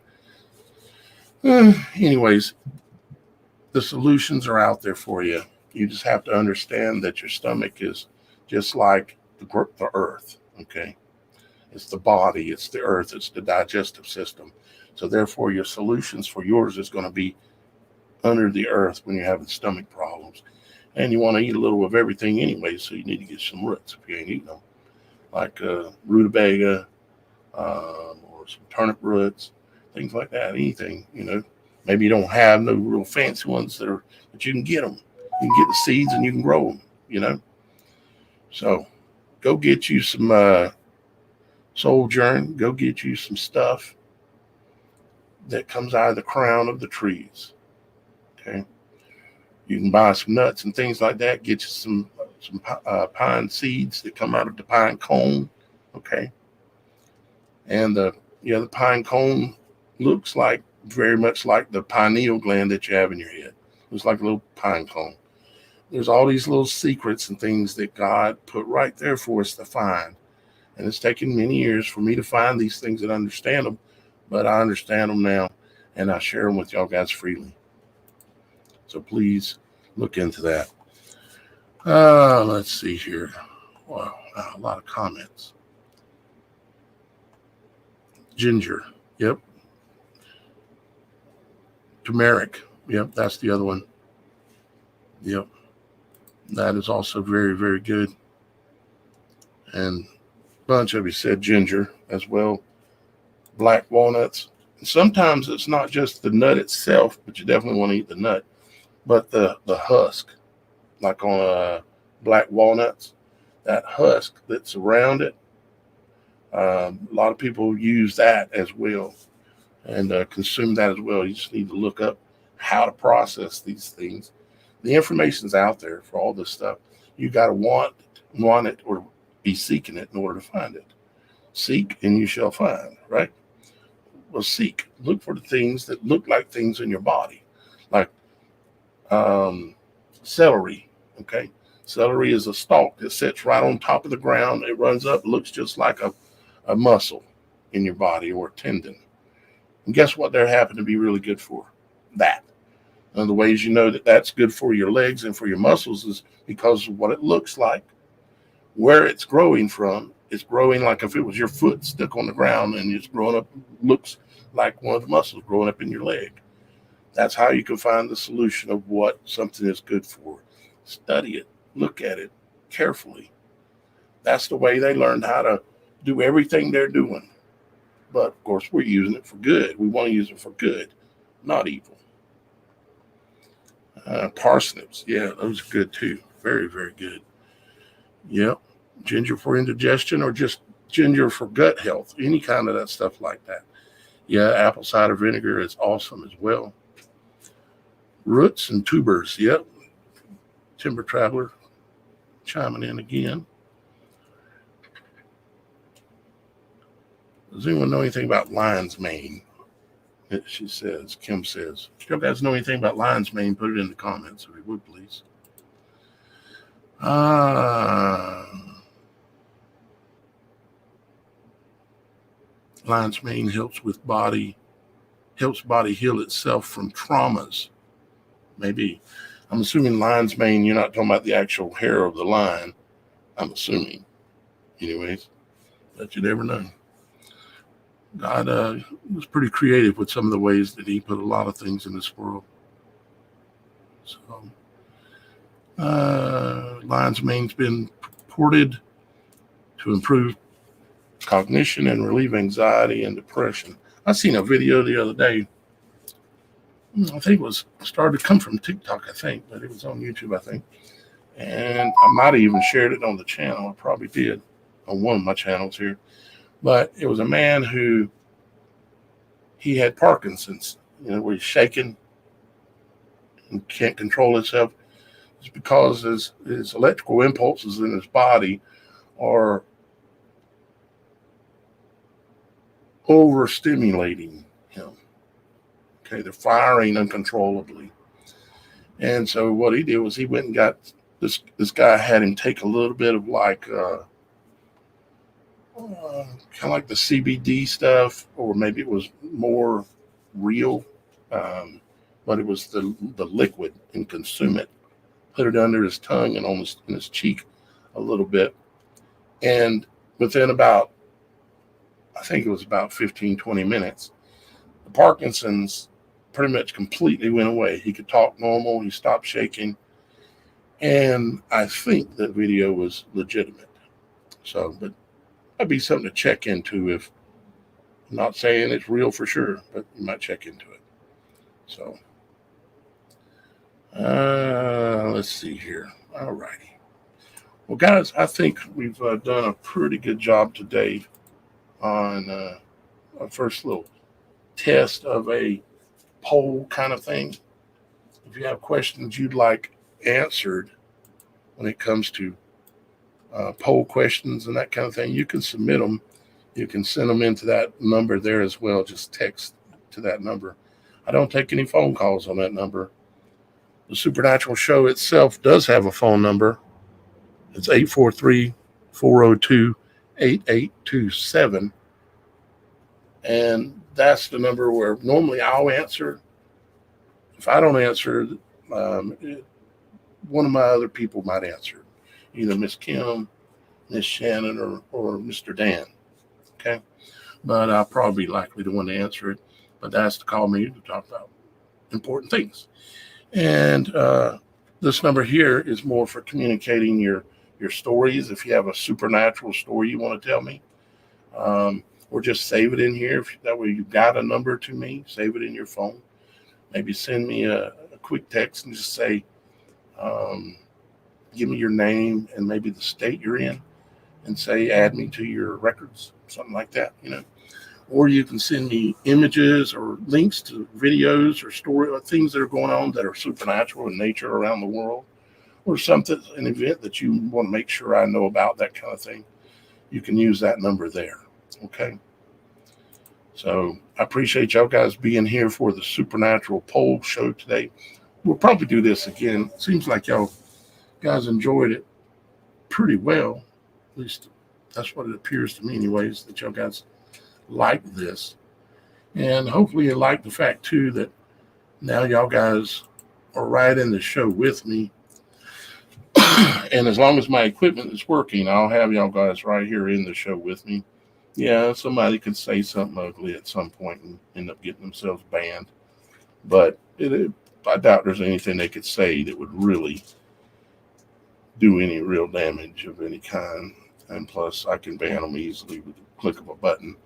Anyways, the solutions are out there for you. You just have to understand that your stomach is just like the earth. Okay. It's the body, it's the earth, it's the digestive system. So therefore, your solutions for yours is going to be under the earth when you're having stomach problems. And you want to eat a little of everything anyway, so you need to get some roots if you ain't eating them. Like rutabaga, or some turnip roots, things like that, anything, Maybe you don't have no real fancy ones but you can get them. You can get the seeds and you can grow them, So go get you some sojourn, go get you some stuff that comes out of the crown of the trees. Okay. You can buy some nuts and things like that. Get you some pine seeds that come out of the pine cone. Okay. And the pine cone looks like very much like the pineal gland that you have in your head. It's like a little pine cone. There's all these little secrets and things that God put right there for us to find. And it's taken many years for me to find these things and understand them, but I understand them now, and I share them with y'all guys freely. So please look into that. Let's see here. Wow, a lot of comments. Ginger. Yep. Turmeric. Yep, that's the other one. Yep. That is also very, very good. And a bunch of you said ginger as well. Black walnuts. And sometimes it's not just the nut itself, but you definitely want to eat the nut. But the husk, like on black walnuts, that husk that's around it, a lot of people use that as well and consume that as well. You just need to look up how to process these things. The information's out there for all this stuff. You got to want it or be seeking it in order to find it. Seek and you shall find, right? Well, seek. Look for the things that look like things in your body, like celery. Okay. Celery is a stalk that sits right on top of the ground. It runs up, looks just like a muscle in your body or a tendon. And guess what they're happen to be really good for? That. One of the ways you know that that's good for your legs and for your muscles is because of what it looks like, where it's growing from. It's growing like if it was your foot stuck on the ground and it's growing up, looks like one of the muscles growing up in your leg. That's how you can find the solution of what something is good for. Study it. Look at it carefully. That's the way they learned how to do everything they're doing. But, of course, we're using it for good. We want to use it for good, not evil. Parsnips. Yeah, those are good, too. Very, very good. Yep. Ginger for indigestion or just ginger for gut health. Any kind of that stuff like that. Yeah, apple cider vinegar is awesome as well. Roots and tubers. Yep. Timber Traveler chiming in again. Does anyone know anything about lion's mane? Kim says. If you guys know anything about lion's mane, put it in the comments if you would, please. Lion's mane helps body heal itself from traumas. Maybe. I'm assuming lion's mane, you're not talking about the actual hair of the lion. I'm assuming. Anyways, but you never know. God was pretty creative with some of the ways that he put a lot of things in this world. So, lion's mane's been purported to improve cognition and relieve anxiety and depression. I seen a video the other day. I think it was started to come from TikTok, I think, but it was on YouTube, I think. And I might have even shared it on the channel. I probably did on one of my channels here. But it was a man who he had Parkinson's, where he's shaking and can't control himself. It's because his electrical impulses in his body are overstimulating him. Okay, they're firing uncontrollably. And so what he did was he went and got this guy had him take a little bit of like kind of like the CBD stuff, or maybe it was more real, but it was the liquid, and consume it. Put it under his tongue and almost in his cheek a little bit. And within about, I think it was about 15, 20 minutes, the Parkinson's pretty much completely went away. He could talk normal. He stopped shaking. And I think that video was legitimate. So, but that'd be something to check into. If I'm not saying it's real for sure, but you might check into it. So, let's see here. All righty. Well, guys, I think we've done a pretty good job today on our first little test of a poll kind of thing. If you have questions you'd like answered when it comes to poll questions and that kind of thing, you can submit them. You can send them into that number there as well. Just text to that number. I don't take any phone calls on that number. The Supernatural Show itself does have a phone number. It's 843-402-8827. And that's the number where normally I'll answer. If I don't answer, one of my other people might answer, either Miss Kim, Miss Shannon, or Mr. Dan. Okay, but I'll probably be likely the one to answer it. But that's to call me to talk about important things. And this number here is more for communicating your stories. If you have a supernatural story you want to tell me, or just save it in here. That way you got a number to me. Save it in your phone. Maybe send me a quick text and just say, give me your name and maybe the state you're in, and say, add me to your records, something like that, Or you can send me images or links to videos or story or things that are going on that are supernatural in nature around the world, or something, an event that you want to make sure I know about, that kind of thing. You can use that number there. Okay. So I appreciate y'all guys being here for the Supernatural Poll Show today. We'll probably do this again. Seems like y'all guys enjoyed it pretty well. At least that's what it appears to me anyways, that y'all guys like this. And hopefully you like the fact too that now y'all guys are right in the show with me. And as long as my equipment is working, I'll have y'all guys right here in the show with me. Yeah, somebody could say something ugly at some point and end up getting themselves banned. But I doubt there's anything they could say that would really do any real damage of any kind. And plus, I can ban them easily with the click of a button,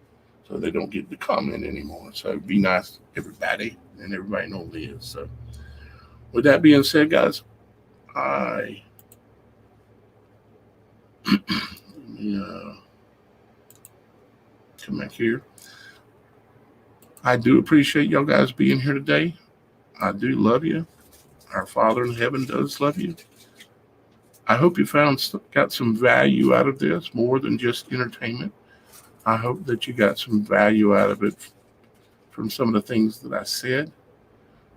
so they don't get to comment anymore. So be nice to everybody, and everybody normally is. So with that being said, guys, I come back here. I do appreciate y'all guys being here today. I do love you. Our Father in heaven does love you. I hope you got some value out of this, more than just entertainment. I hope that you got some value out of it from some of the things that I said,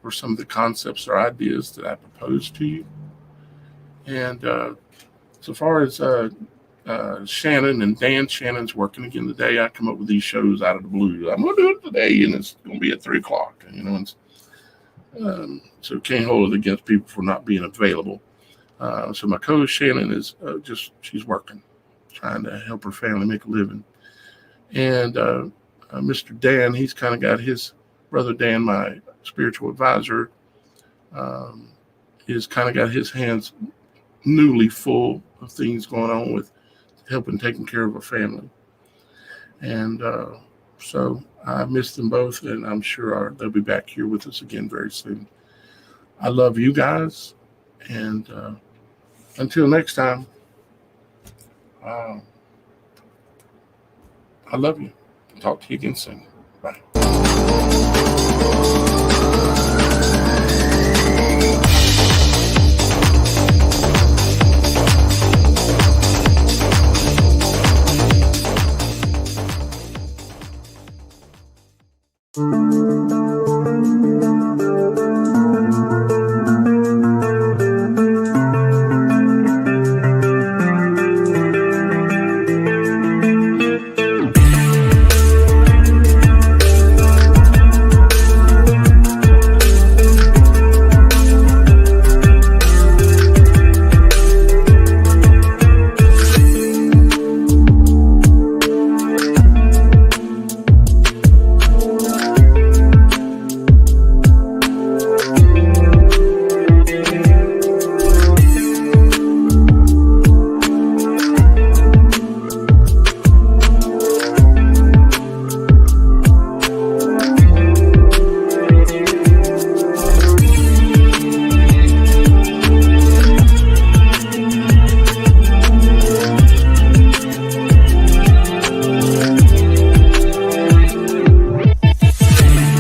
or some of the concepts or ideas that I proposed to you. And so far as Shannon and Dan, Shannon's working again today. I come up with these shows out of the blue. I'm going to do it today, and it's going to be at 3:00. So can't hold it against people for not being available. So my co-host Shannon is she's working, trying to help her family make a living. And Mr. Dan, he's kind of got his brother Dan, my spiritual advisor, he's kind of got his hands newly full of things going on with helping taking care of a family. And So I miss them both, and I'm sure they'll be back here with us again very soon. I love you guys, and until next time, I love you. Talk to you again soon. Bye.